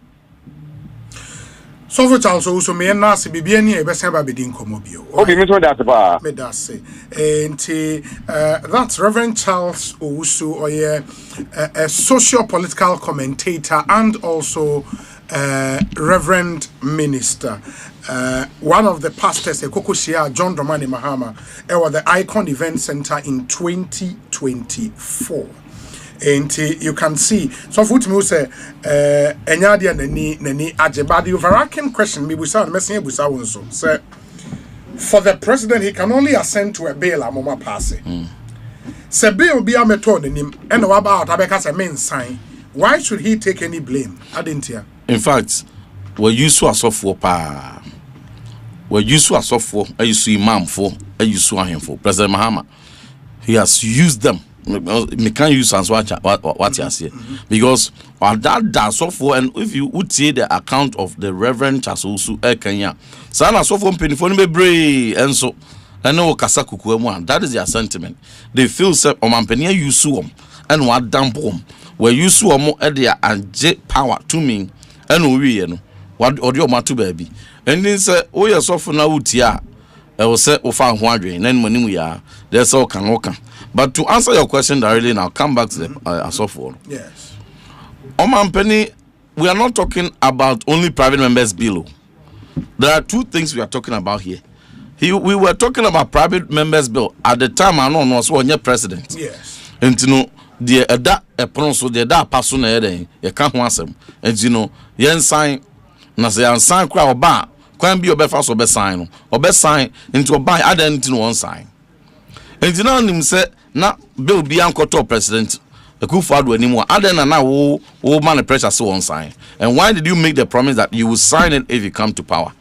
C: So for Charles also may not see Bibiani a best ever bedin comobio.
A: Okay, that's about
C: Medase. And that's Reverend Charles Owusu, or a socio-political commentator and also Reverend Minister. One of the pastors, Kokoshia, John Dramani Mahama, was the Icon Event Center in 2024. And you can see, so for me, say, Enyadia Neni Ajeba, the overarching question, me busa, messing busa also. Say, for the president, he can only assent to a bail a moma passe. Say, bill be a method in him, and about Abekas a main sign. Why should he take any blame? I didn't hear.
B: In fact, we're used to a software pa. We're used to a software, I used to imam for, I used to him for. President Mahama, he has used them. Me can't use as what you say because that software, and if you would see the account of the Reverend Chasusu Kenya, Sana software penifone me brave and so I know Kasakuku, that is their sentiment. They feel set on Mampenia use and what damp home where you saw more at their and jet power to me and we what audio matu baby. And then say, oh, yes, software now, tia. I will say, oh, fine, wondering, then when we are, there's all can walk. But to answer your question directly, now come back to the software.
C: Yes.
B: Oman Penny, we are not talking about only private members bill. There are two things we are talking about here. We were talking about private members bill at the time. I know was one year president.
C: Yes.
B: And you know the that a pronounced the that person there you can't want them. And you know yen sign na say an sign kwa oba kwan bi obefa so be sign no obe sign into oba add anything one sign. And you know him say na bill be ankoto president Akufo-Addo anymore other than now wo man the pressure so one sign. And why did you make the promise that you will sign it if you come to power?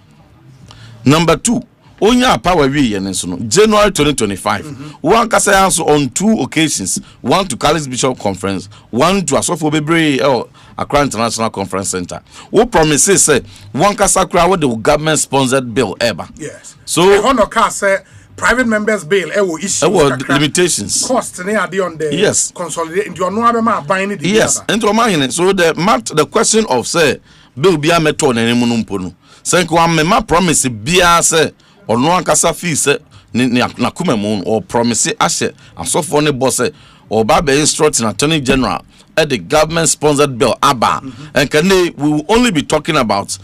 B: Number 2, Onya power we January 2025. One can say answer on 2 occasions. One to College Bishop Conference, one to Asofo Bebre or Accra International Conference Center. Who promises say one can say what the government sponsored bill ever.
C: Yes.
B: So
C: Honoka say private members bill issue
B: limitations.
C: Cost on the
B: yes.
C: Consolidate into no buying it.
B: Yes. Into mine. So the question of say bill be a method and emunumpono. Say one me promise be say or no ankasa fee say na kumemu or promise ashe asofo ne boss or baba instructing attorney general at the government sponsored bill aba and can we will only be talking about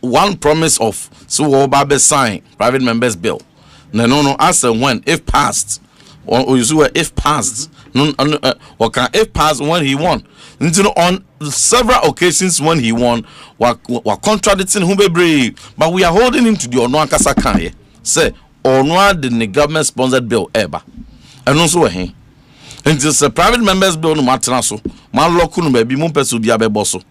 B: one promise of so baba sign private members bill no as and when if passed or you if passed or can if passed when he won. On several occasions when he won, were contradicting who be, but we are holding him to the Ono Ankasa Kanye. Say Ono the government sponsored bill ever. And also he. And it's a private members bill no matter so. Man loku no baby mun pesu bia be boso.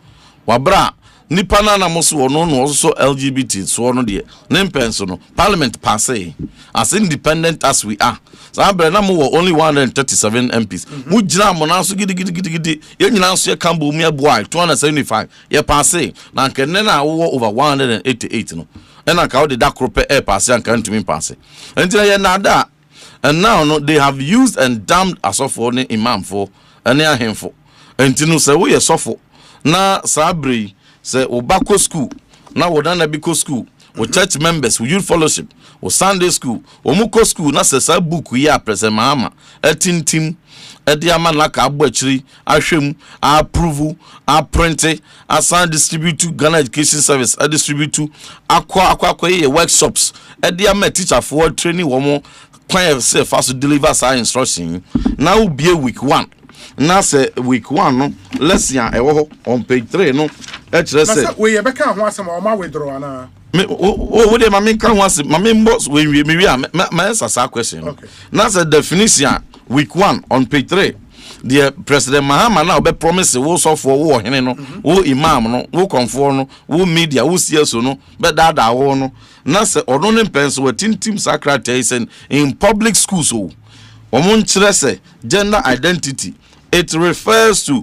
B: Wabra nipa na na moso ono no also LGBT so no de. Nem penso no parliament passe. As independent as we are. So na mo only 137 MPs. Mu gina mo na so gidi. Ye nyina so ye kambo mu aboa 275. Ye passe. Na nkene na wo over 188 no. And I the dark crope air pass and can't mean pass. Until I nada. And now no, they have used and damned as of for imam for and near him for. Until no say we are suffer. Na Sabri say Obako school. Now we done a biko school. O church members, we youth fellowship, o Sunday school, o Muko school, na se book we are Pre.Mahama, Hon.Ntim. Ediaman like a butchery, a shame, a approval, a print, a sign distribute to Ghana Education Service, a distribute to aqua workshops, Ediaman teacher for training woman, client self as to deliver science instruction. Now be a week 1. Now say week 1, no, let's see on page 3, no, say
C: we back once more withdraw.
B: Oh, what my main can once my main boss when we my answer question. Okay. Now the definition. Week 1 on page 3. The Pre.Mahama now be promise wo so for wo hene no, wo imam no, wo conform no, wo media, wo CSO no, be that wo no. Na se odo penso we Hon.Ntim secretaries in public schools so. Omon kire se gender identity. It refers to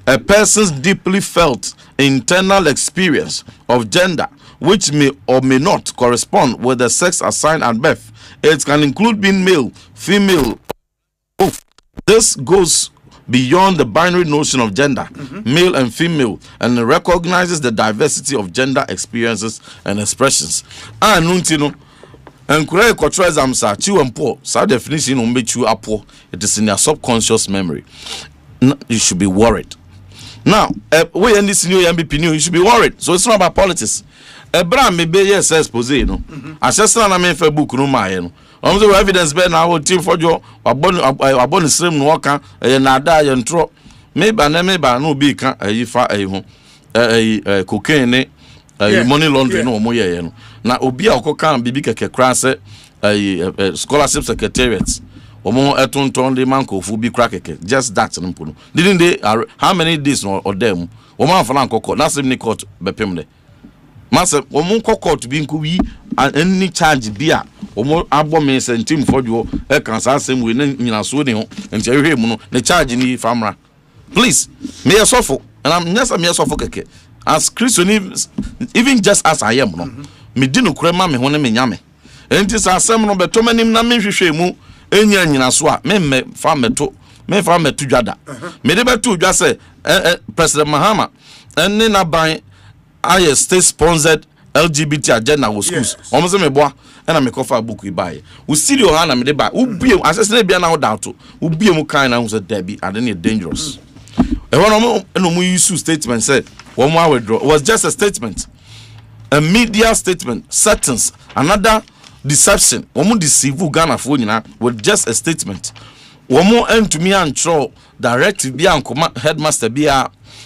B: a person's deeply felt internal experience of gender which may or may not correspond with the sex assigned at birth. It can include being male, female. This goes beyond the binary notion of gender, male and female, and recognizes the diversity of gender experiences and expressions. And Nuntino, and correct cultural exams are chew and poor. So definition on which you are poor, it is in your subconscious memory. You should be worried. Now, we in this new MBP new, you should be worried. So it's not about politics. Abraham may be yes expose, no. I just na me Facebook no my no. The evidence be na Hon.Ntim Fodjour abon stream no kan na da ye ntro maybe no be kan ayifa ho cocaine ne money laundering no mo ye no na obi a okokan bibi keke kra se scholarship secretariat omo etonton de man kofu bi kra keke just that no mpo no didn't they how many days no or them omo afana nkoko na sem ni court bepem de mase omo court bi nko wi any charge bia omo abome Hon.Ntim Fodjour e kan sa asem we na nyina so ne ho nti ehwe mu no ne charge ni famra please me yesofo and I'm yes me yesofo keke as Christian even just as I am no me di no kurema me ho ne me nyame enti sa asem no beto manim na me hwehwe mu enya nyina so a me fa meto dwada me de beto dwa se Pre.Mahama enne na ban I state sponsored LGBT agenda was schools. Almost me boa and I make offer book we buy. We see your hand and me buy. We be as I be now doubt. We be mu kind and was a Debbie and then dangerous. And one no use statement said one more withdraw. It was just a statement. A media statement, sentence, another deception. One more deceive Ghana for with just a statement. One more end to me and throw directive be and headmaster be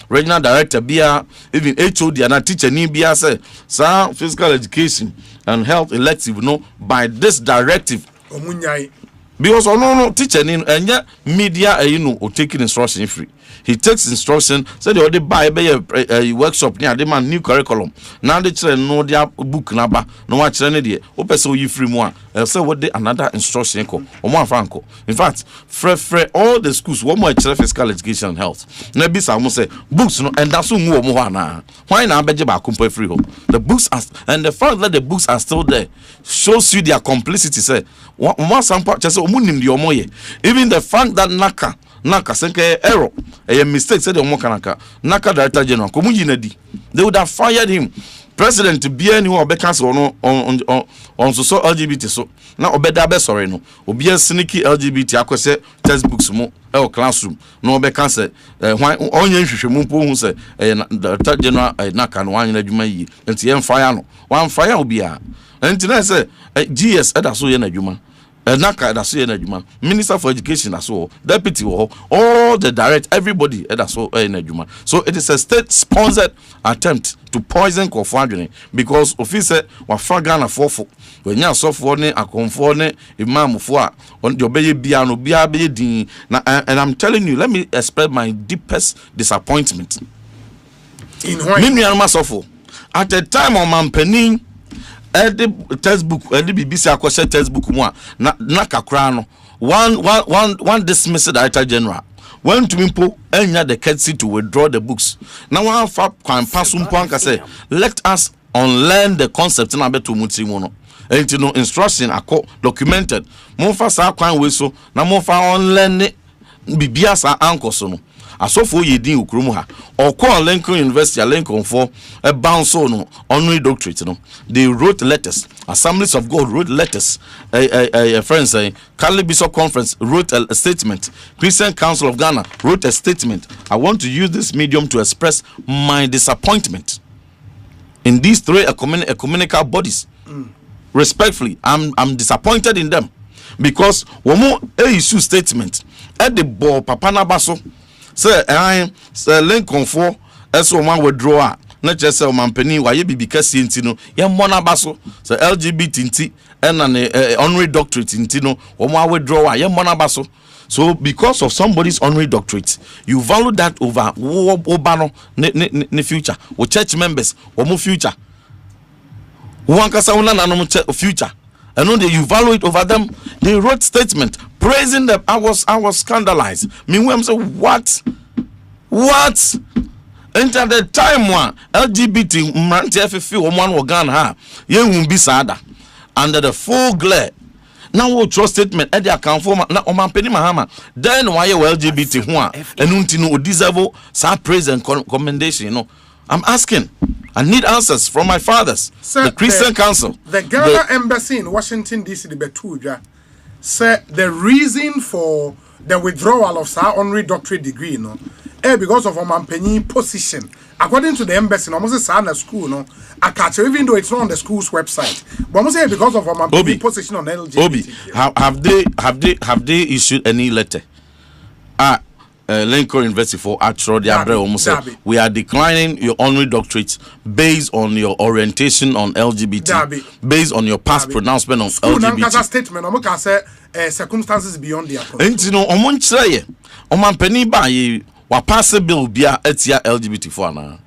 B: regional director bia even HOD and a teacher ni bia say sir physical education and health elective no by this directive omunyai because no teacher ni enya media you know o taking instruction free. He takes instruction say they already buy a workshop near the man new curriculum now they try no their book number no wa try ne de o person you free mo say what they another instruction ko o mo afanko in fact free all the schools one more physical education and health na bi sa mo say books no and that's nwo mo ho na why na beje ba kompa free home the books are and the fact that the books are still there shows you their complicity say one sample say omunim de omoye even the fact that naka senke error a mistake said naka director general they would have fired him. President bia ni obeka so no on so LGBT so na obeda be sorry no obi sneaky LGBT akwese textbooks mo e classroom no obeka say onye nhwehwe mu mpo hu say director general naka no wan adwuma yi enti en fire no wan fire obi a enti na say GS eda so ye na adwuma Naka that's Juma. Minister for Education as well, Deputy all the direct everybody that's all Juma. So it is a state sponsored attempt to poison Kofadwene because officer wa Ghana fofo when ya sofo ne akonfo ne imam fo a on the obey bia no bia be din na and I'm telling you, let me express my deepest disappointment
C: in why
B: sofo at the time on Mampeni the textbook the BBC akwese textbook mu a na kakra no one dismissed director general went to Mimpo enya the courtesy to withdraw the books. Now one fa kwan pasum panka say let us unlearn the concept na beto muti mu no. Enti no instruction akọ documented. Mo fa sa kwan we so na mo fa unlearn bibia sa ankoso no. Asofo yedin okromu ha. Okọ Lincoln University Lincoln for a bounce no honorary doctorate no. They wrote letters. Assemblies of God wrote letters. Friends say Cali Bishop Conference wrote a statement. Christian Council of Ghana wrote a statement. I want to use this medium to express my disappointment in these three ecumenical bodies. Respectfully, I'm disappointed in them because when we issue statement at the ball Papa Nabaso say I say Lincoln for so man withdraw na just say Mampeni wa ye bibi kase nti no ye mmona baso say LGBT nti and an honorary doctorate nti no wo mo withdraw ye mmona baso. So because of somebody's honorary doctorate, you value that over obano ne future or church members or more future. One kasa una na future. And when you value it over them, they wrote statement praising them. I was scandalized. Meanwhile, say what? And at the time one LGBT mranti FFU woman organ ha ye won be sada under the full glare. Now we trust statement at the account for na Pre.Mahama. Then why you LGBT who and Hon.Ntim deserve sa praise and commendation, you know. I'm asking. I need answers from my fathers. Sir, the Christian Council.
C: The Ghana Embassy in Washington DC, the Betuja, said the reason for the withdrawal of our honorary doctorate degree, because of Mampeni position. According to the embassy, almost say na school, I catch even though it's not on the school's website. But almost say because of Mampeni position on LGBT.
B: Have they issued any letter? Lincoln University for actual we are declining your honorary doctorate based on your orientation on LGBT, based on your past pronouncement on LGBT.
C: Statement, circumstances beyond their control.
B: And you know, Mampeni ba ye wa pass bill bia etia LGBT for na.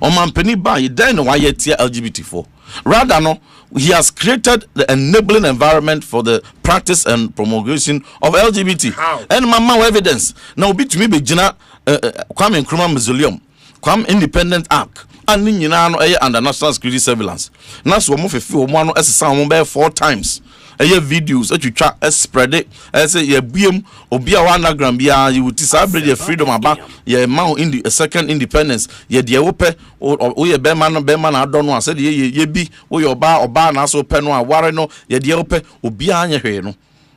B: Mampeni ba ye then why etia LGBT for. Rather no, he has created the enabling environment for the practice and promulgation of LGBT.
C: How?
B: And mama evidence. Now be to me be jina Kwame Nkrumah Mausoleum, Kwame Independent Arc, and nyina no under national security surveillance. Na so mo fefi o mo no esesa mo be 4 times. Videos that you try spread it. I say ye buem obi a anagram bia you will celebrate your freedom about ye man in the second independence ye de ope o ye be man adon no say ye bi o ye oba na so pe no aware no ye de ope obi anya hwe no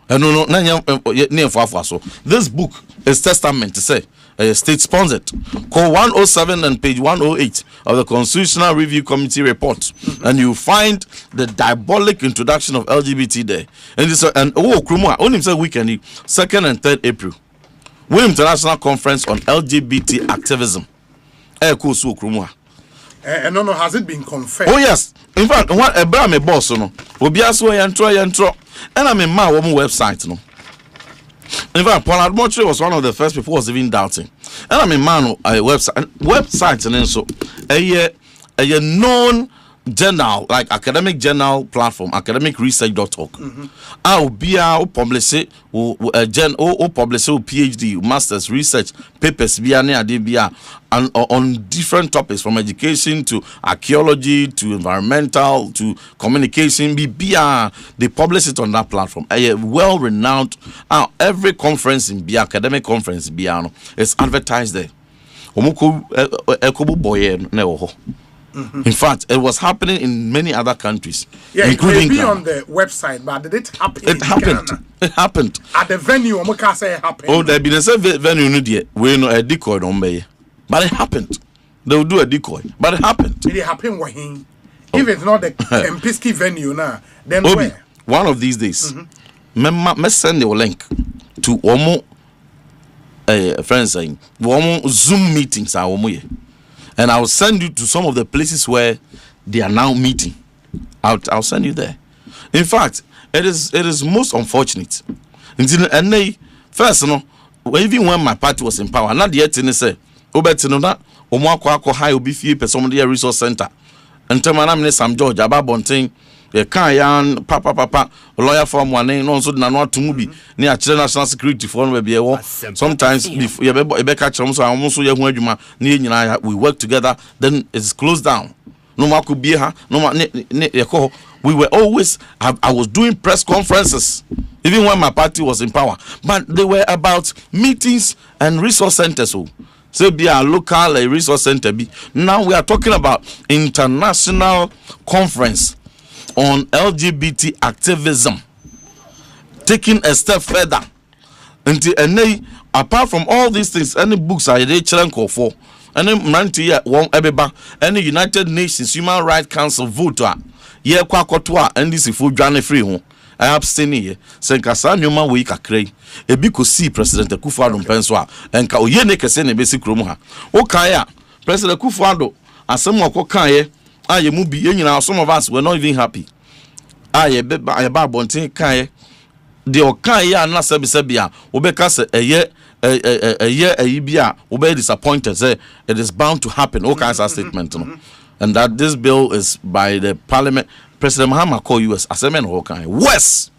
B: eno no na ne mfafo so. This book is testament to say state sponsored. Call 107 and page 108 of the Constitutional Review Committee report, and you find the diabolic introduction of LGBT there. And this Krumah only say weekend 2nd and 3rd April. We International Conference on LGBT activism. Krumah.
C: No, has it been confirmed?
B: Oh yes. In fact, what a brame boss no. Obi aso yantro. And I'm in my website no. In fact, Paul Admotre was one of the first people who was even doubting. And I mean, man, a website and then so a known journal, like academic journal platform, academicresearch.org. I'll be a publish it, publish PhD, master's research papers, and on different topics from education to archaeology to environmental to communication. They publish it on that platform. A well-renowned, every conference in academic conference is advertised there. In fact, it was happening in many other countries, including
C: Ghana. On the website, but did it happen?
B: It happened
C: at the venue. Say it happened.
B: Oh, there been a venue no there. We know a decoy on me, but it happened. They will do a decoy, but it happened.
C: Did it happen? If it's not the Mpiski venue now, then
B: Obi,
C: where?
B: one of these days, me send the link to omo friends saying omo Zoom meetings are omo ye, and I'll send you to some of the places where they are now meeting. I'll send you there. In fact, it is most unfortunate. And they first, even when my party was in power, not yet in say, Obetino na omwako high obi fie person the resource center. And Temanam Sam George Ababonting, a Kayan, Papa, lawyer from one name, also not to movie near national security for be a war. Sometimes if you catch them, so I almost we work together, then it's closed down. No more could be her, no more. We were always, I was doing press conferences, even when my party was in power. But they were about meetings and resource centers. So be a local resource center. Now we are talking about international conference on LGBT activism, taking a step further. And apart from all these things, any books are they call for? And then any United Nations Human Rights Council vote ye kwa kotoa and this Fodjour free ho I abstain here senkasa nyoma we kakrai ebi ko see President Akufo-Addo penso a enka oye ne kese ne besi krom ha o kan ya President Akufo-Addo asem okokan ye aye mu bi nyina some of us were not even happy aye ba bonten kan ye de o kan ya na sebi a obeka se eye bia obe disappointed say it is bound to happen all kinds of statement no. And that this bill is by the parliament. Pre.Mahama call US as a man who can worse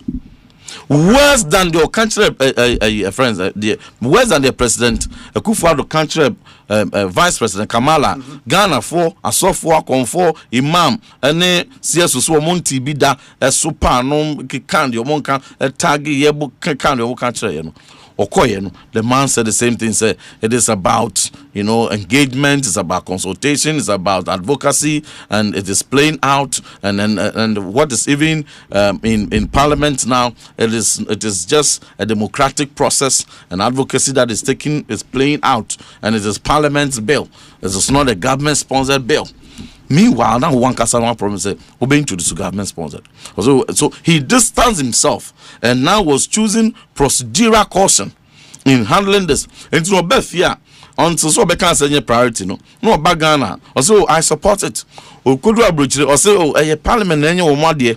B: than the country friends worse than the president Akufo-Addo country vice president Kamala Ghana for asofo akonfo imam ene sieso so monti bi da super no kan de omonka tag yebo kan de omonka country no. The man said the same thing. Say it is about engagement, it's about consultation, it's about advocacy, and it is playing out. And what is even in Parliament now, it is just a democratic process and advocacy that is playing out, and it is Parliament's bill. It is not a government-sponsored bill. Meanwhile, now one Kasama promise obeying to the government sponsored. So he distanced himself and now was choosing procedural caution in handling this. And so be fear until so be can say priority no bagana. Also I support it. O could abroach or say a parliament any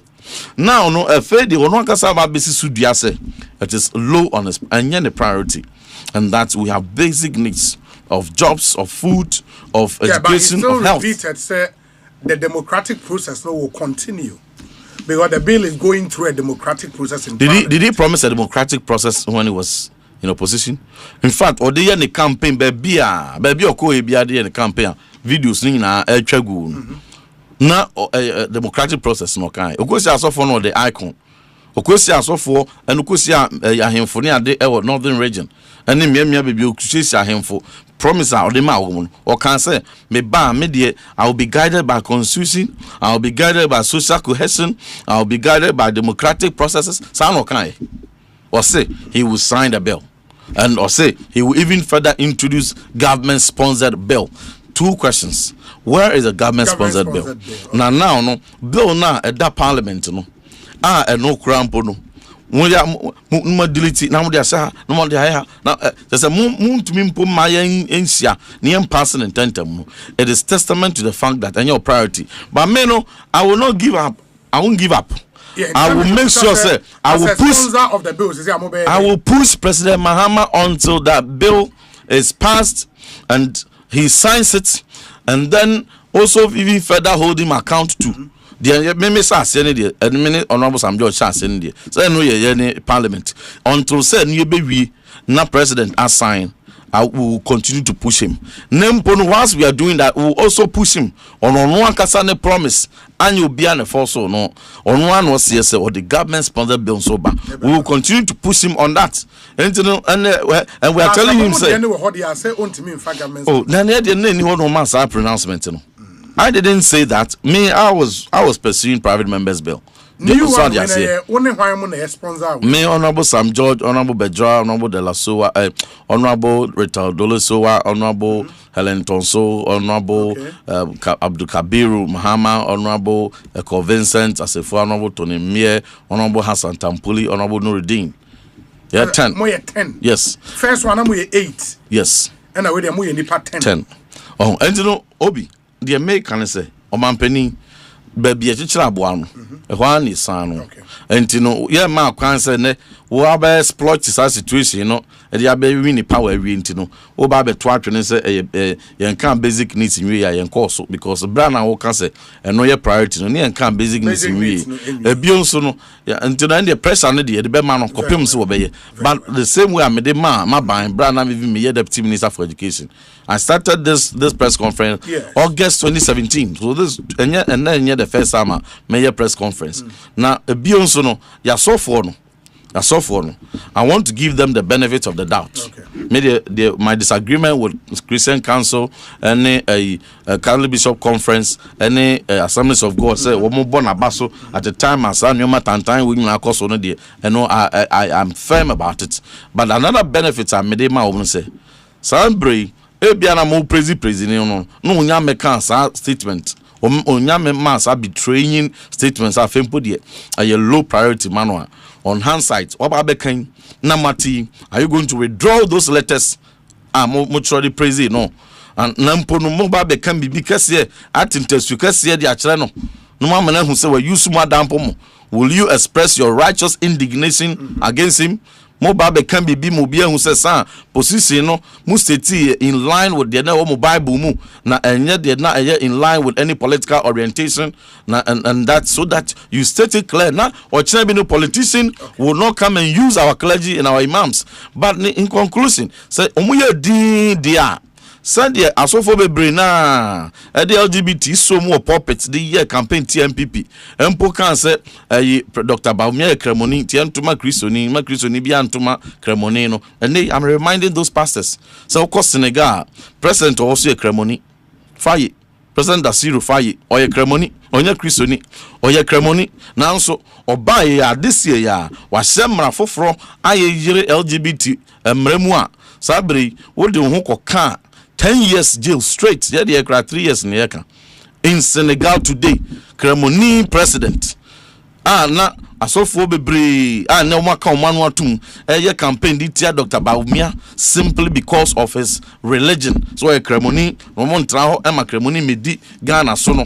B: now no a fair the one Kasama basis say it is low on us and the priority, and that we have basic needs of jobs, of food, of education, of health.
C: Say the democratic process will continue because the bill is going through a democratic process. Did
B: he promise a democratic process when he was in opposition? In fact, or the campaign, baby, the campaign videos na na democratic process no kind. Okosi asofo no the icon. Okosi asofo and okosi ahemfo ne ade e northern region. And miamia baby okosi ahemfo promise or the woman or can say me de I will be guided by constitution, I will be guided by social cohesion, I will be guided by democratic processes. Sound okay? Or say he will sign the bill, and or say he will even further introduce government sponsored bill. Two questions: where is the government sponsored bill? Now no bill now at that parliament no no crampo no. Mo delete na mo dey say no mo dey higher na there's a Hon.Ntim mpo mayen ensia na yem passing in tentam. It is testament to the fact that your priority, but me no I will not give up. I won't give up.
C: Yeah,
B: I will make sure say I will push Pre.Mahama until that bill is passed and he signs it, and then also even further hold him account to the me say say the minute honorable Sam George say the say no ye parliament until say no be na president assign. I will continue to push him. Once we are doing that, we will also push him on one kasane promise and you'll be an also no on one was yes or the government sponsored bill so bad. We will continue to push him on that. And we are telling him say oh then the pronouncement I didn't say that. Me, I was pursuing private members bill.
C: You are only why sponsor.
B: Me, Honorable Sam George, Honorable Bedra, Honorable De La Soa, Honorable Rita Dolosoa, Honorable Helen Tonso, Honorable Abdul Kabiru Mahama, Honorable Eko Vincent Asefo, Honorable Tony Mie, Honorable Hassan Tampuli, Honorable Nuruddin. Yeah, 10.
C: More 10.
B: Yes.
C: First one, I'm 8.
B: Yes.
C: And I will be 10.
B: 10. Oh, and you know, Obi, the American say, Omampeni, baby, a chicha buano, a one is son. And you know, yeah, ma can say, ne, we have exploit this situation, you know, and you have winning power, you know, or Babe Twatch and say, you can't basic needs in we and course because Brana will can say, and no your priority, no, you can't basic needs in we. A Bionsono, until then the press on the man of Copims obey. But the same way I made a man, my buying Brana even me, Deputy Minister for Education. I started this press conference August 2017. So this and then the first summer major press conference. Now a Bionsono, ya so for no. I want to give them the benefit of the doubt. Maybe my disagreement with Christian Council, any Catholic Bishop Conference, any Assemblies of God say we born abaso at the time as Nyoma Tantan we na course on the and no I'm firm about it. But another benefit I made my own say. Sanbre ebiana mo president no nya meka sa statement. Onyame mass are betraying statements are fempo de a low priority manual. On hindsight, Obabekan, Namati, are you going to withdraw those letters? Mutually praise no. And Nampono Mobabe can be because here at interest you can see the Achrano. No man who say, well, you smart dampomo. Will you express your righteous indignation against him? Mobabe can be Mobia who says, position no musteti in line with the no Bible mu na and yet they're not in line with any political orientation and that so that you state it clear now or no politician will not come and use our clergy and our imams. But in conclusion, say dia send the asophobe na the LGBT so more puppets the year campaign TMPP empo can say Dr. Baumia Cremoni Tiantuma Christoni Biantuma Cremoni and I'm reminding those pastors so of course Senegal President also a Cremoni Faye President Dasiru Faye or a Cremoni Onya Christoni or ya Cremoni now so or by ya this year ya was semra for aye LGBT mremua sabri what do who can 10 years jail straight. Yeah, they are 3 years in the in Senegal today. Cremoni president. Na asofo bebre. Na waka omanwa tum. Campaign ditia Dr. Baumia simply because of his religion. So a Cremoni, Romontraho, Emma Cremoni medi Ghana sono.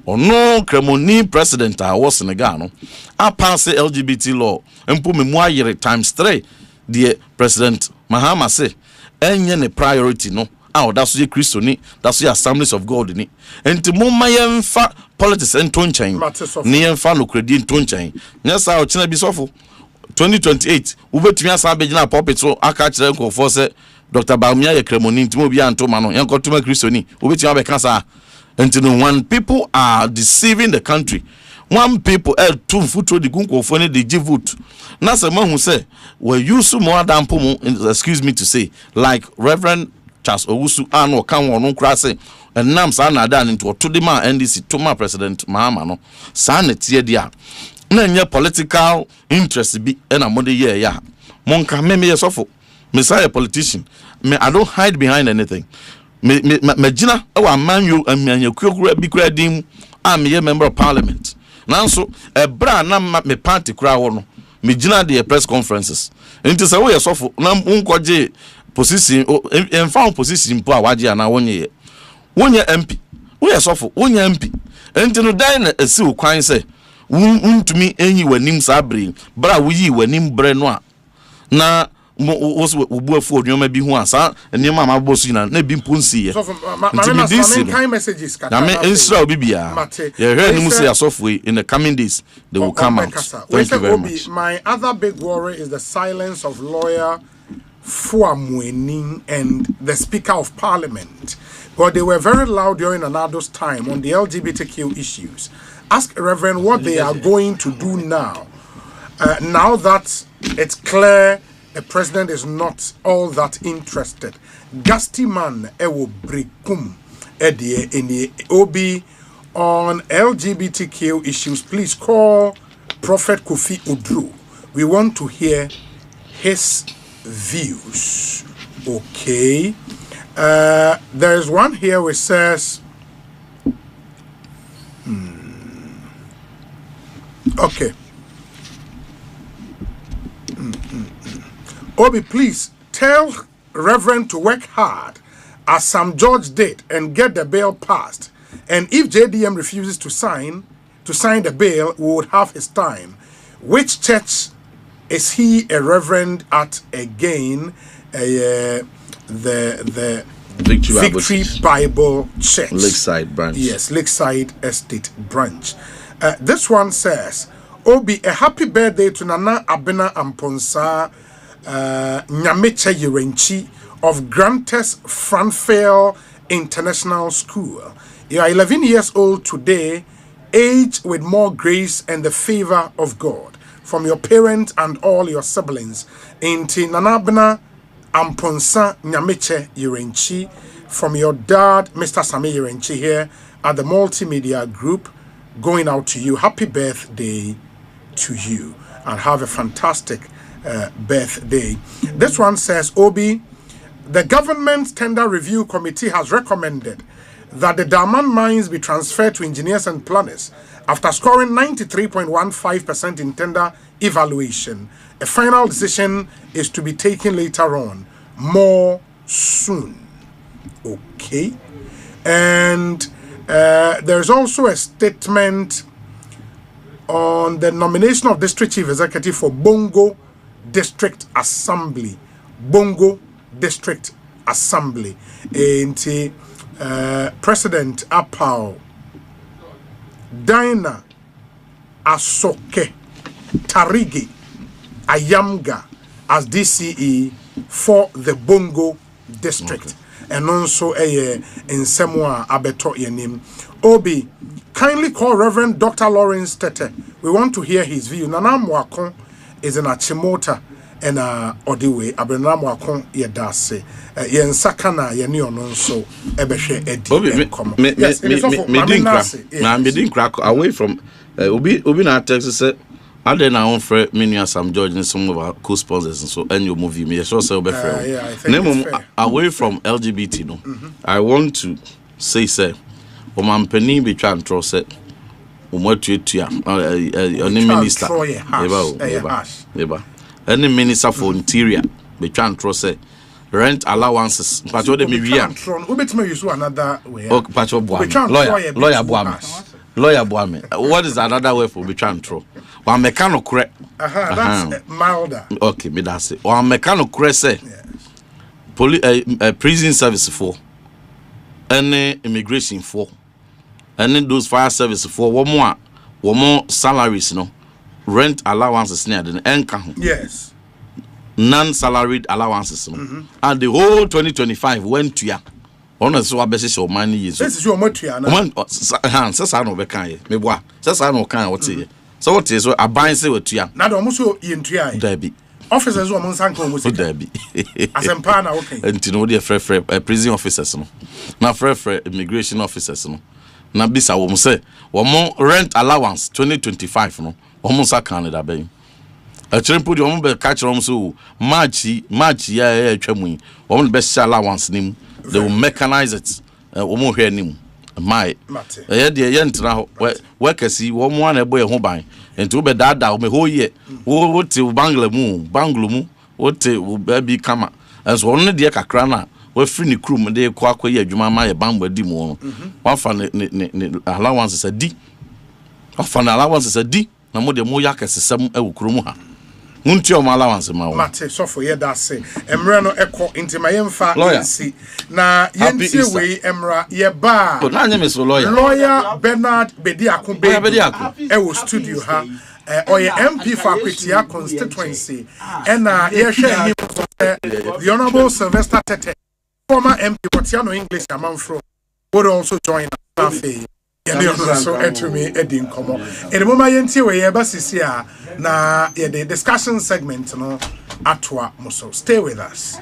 B: Or no Cremoni president was Senegal. No. I pass the LGBT law. And put me more year times 3. The President Mahama say, any priority no. That's your Christian, that's your Assemblies of God ni. And to moma fa politics and tonchain. Ni fa no credit tonchain. Nyasa o china bisofo 2028 ubetumi asabe gina pulpit so aka kire nko for say Dr. Baumia ye Cremoni ntimo bia ntoma no yanko tuma Christian ubetumi abeka sa. And when people are deceiving the country, one people two foot the gunko for the give vote. Na someone who say we use more than pomo, excuse me to say, like Reverend Charles Owusu ano kan won krase enam sa na dan into to the man NDC to my President Mahama no sa na tie dia na nya political interest bi na mo de ye ya monka me yesofo me say a politician me I don't hide behind anything me gina e wa manyu amanya kuokura bi kura dim am ye member of parliament nanso e bra na me party kura wo no me gina the press conferences enti say we yesofo na unkoje position en found position po awaje ana wonye MP we yesofo wonye MP enti no dan na esi okwan say untumi enyi wanim sabre bra wuyi wanim bre no a na wo buafu odwoma bi hu asa enema amabosu na bi mponsi ye
C: ntimi kind messages
B: kaka na me Israel bibia ye hear nimu say asofo in the coming days they will come out. Thank you very much.
C: My other big worry is the silence of lawyer Fuamwening and the Speaker of Parliament, but they were very loud during Anado's time on the LGBTQ issues. Ask Reverend what they are going to do now. Now that it's clear the president is not all that interested. Gastiman ewo brekum any OB on LGBTQ issues, please call Prophet Kofi Oduro. We want to hear his views. Okay. There's one here which says, okay. Obi, please tell Reverend to work hard as Sam George did and get the bill passed. And if JDM refuses to sign the bill, we would have his time. Which church is he a reverend at again? The Victory Bible Church.
B: Lakeside branch.
C: Yes, Lakeside Estate branch. This one says, Obi, a happy birthday to Nana Abena Amponsa Nyameche Yerenchi of Grantes Franfail International School. You are 11 years old today, aged with more grace and the favor of God from your parents and all your siblings. Inti Nana Abena Amponsa Nyameche Yerenchi from your dad, Mr. Sami Yerenchi, here at the Multimedia Group, going out to you. Happy birthday to you and have a fantastic birthday. This one says, Obi, the government tender review committee has recommended that the Daman mines be transferred to engineers and planners after scoring 93.15% in tender evaluation. A final decision is to be taken later on. More soon. Okay. And there's also a statement on the nomination of District Chief Executive for Bongo District Assembly. Bongo District Assembly. And President Apao Dina Asoke Tarigi Ayamga as DCE for the Bongo District. Okay. And also in Semua Abeto Yenim. Obi, kindly call Reverend Dr. Lawrence Tete. We want to hear his view. Nana Mwakon is in a Chimota and Odiwe. Abenam Mwakon Yedase. Yen Sakana Yeni Ononso Ebeshe Edi. Yes, it is also
B: Medin crack away from Obi na Texas said. I then our own friend, Minia Sam George, and some of our co-sponsors, and so and your movie, me, so I think away from LGBT, no. I want to say, Oman Penny be trying to say, what you any minister, any minister for interior be trying to say rent allowances. But what they may be
C: another way.
B: Oh, Pacho lawyer Boame. What is another way for be trying to throw? One mechanical correct.
C: That's milder.
B: Okay, me that's it. One mechanical correct say. Prison service for. Any immigration for. Any those fire service for. One more salaries, no. Rent allowances near the income.
C: Yes.
B: Non-salaried allowances. And the whole 2025 went to ya. Honestly, what basis your money is.
C: This is your motia.
B: Says I know bekan. Me boa. Says I know kan what say. So what is what I buy say what ya.
C: Na do muso yentria.
B: Debi.
C: Officers wo monsanko muso.
B: Debi.
C: Asempa na okay.
B: Enti no dey frɛ prison officers no. Na frɛ immigration officers no. Na bisa wo say wo rent allowance 2025 no. Wo sa kan da ben. A chimpo di wo be catch rom so March ya atwa mu. Wo be share allowance nim. They will mechanize it. Omo hwe anim. My. Eh de ye ntra workers yi wo mo na ebo ye ho ban. Enti wo be dada wo me ho ye. Wo te bangla mu. Wo te baby kama. Enso won ne de kakra na wo free ni krum de ko akoye adwuma ma ye bamba di mu no. Wa fa ne allowance sa di. Wa fa na allowance sa di. Na mo de mo yakesesem e wo krum ha. Munti o allowance ma wo.
C: Mate so for ye da say. Emre no eko nti ma yemfa nsi. Na yentie we emra ye ba.
B: To na nya me so lawyer.
C: Lawyer Bernard Bediako e wo studio ha. Oye MP for Akwetia constituency. And ye share him the Honorable Sylvester Tete, former MP Kotiano English Amanfro, would also join us. So entumi edin komo ene moma yenti we ye basisia na ye the discussion segment no atwa muso. Stay with us.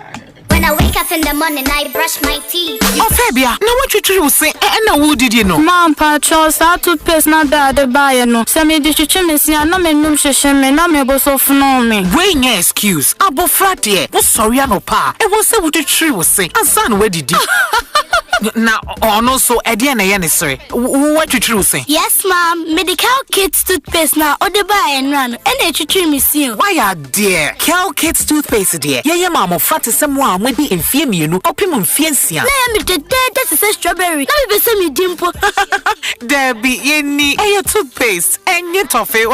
E: When I wake up in the morning, I brush my teeth.
F: Oh, Fabia, now what you say? And who did you know?
G: Mom, Charles, I toothpaste not that the buyer no. Sammy did you chimney, and no man no shame, and I'm able so for me.
F: Wait, your excuse. Abo flat here. Was sorry, I no pa. It was what the tree was saying. And son, where did you? Now, no, so Ediana Yanisari. What you say?
E: Yes, ma'am. Medical Kids toothpaste now, or the buy and run, and they treat me soon.
F: Why are dear? Cal Kids toothpaste, dear. Yeah, mamma, fat is someone maybe in fear me, you know, opimum fiancia.
E: Let me the dead, that's a strawberry. Let me be some dimple.
F: There be any toothpaste and your toffee.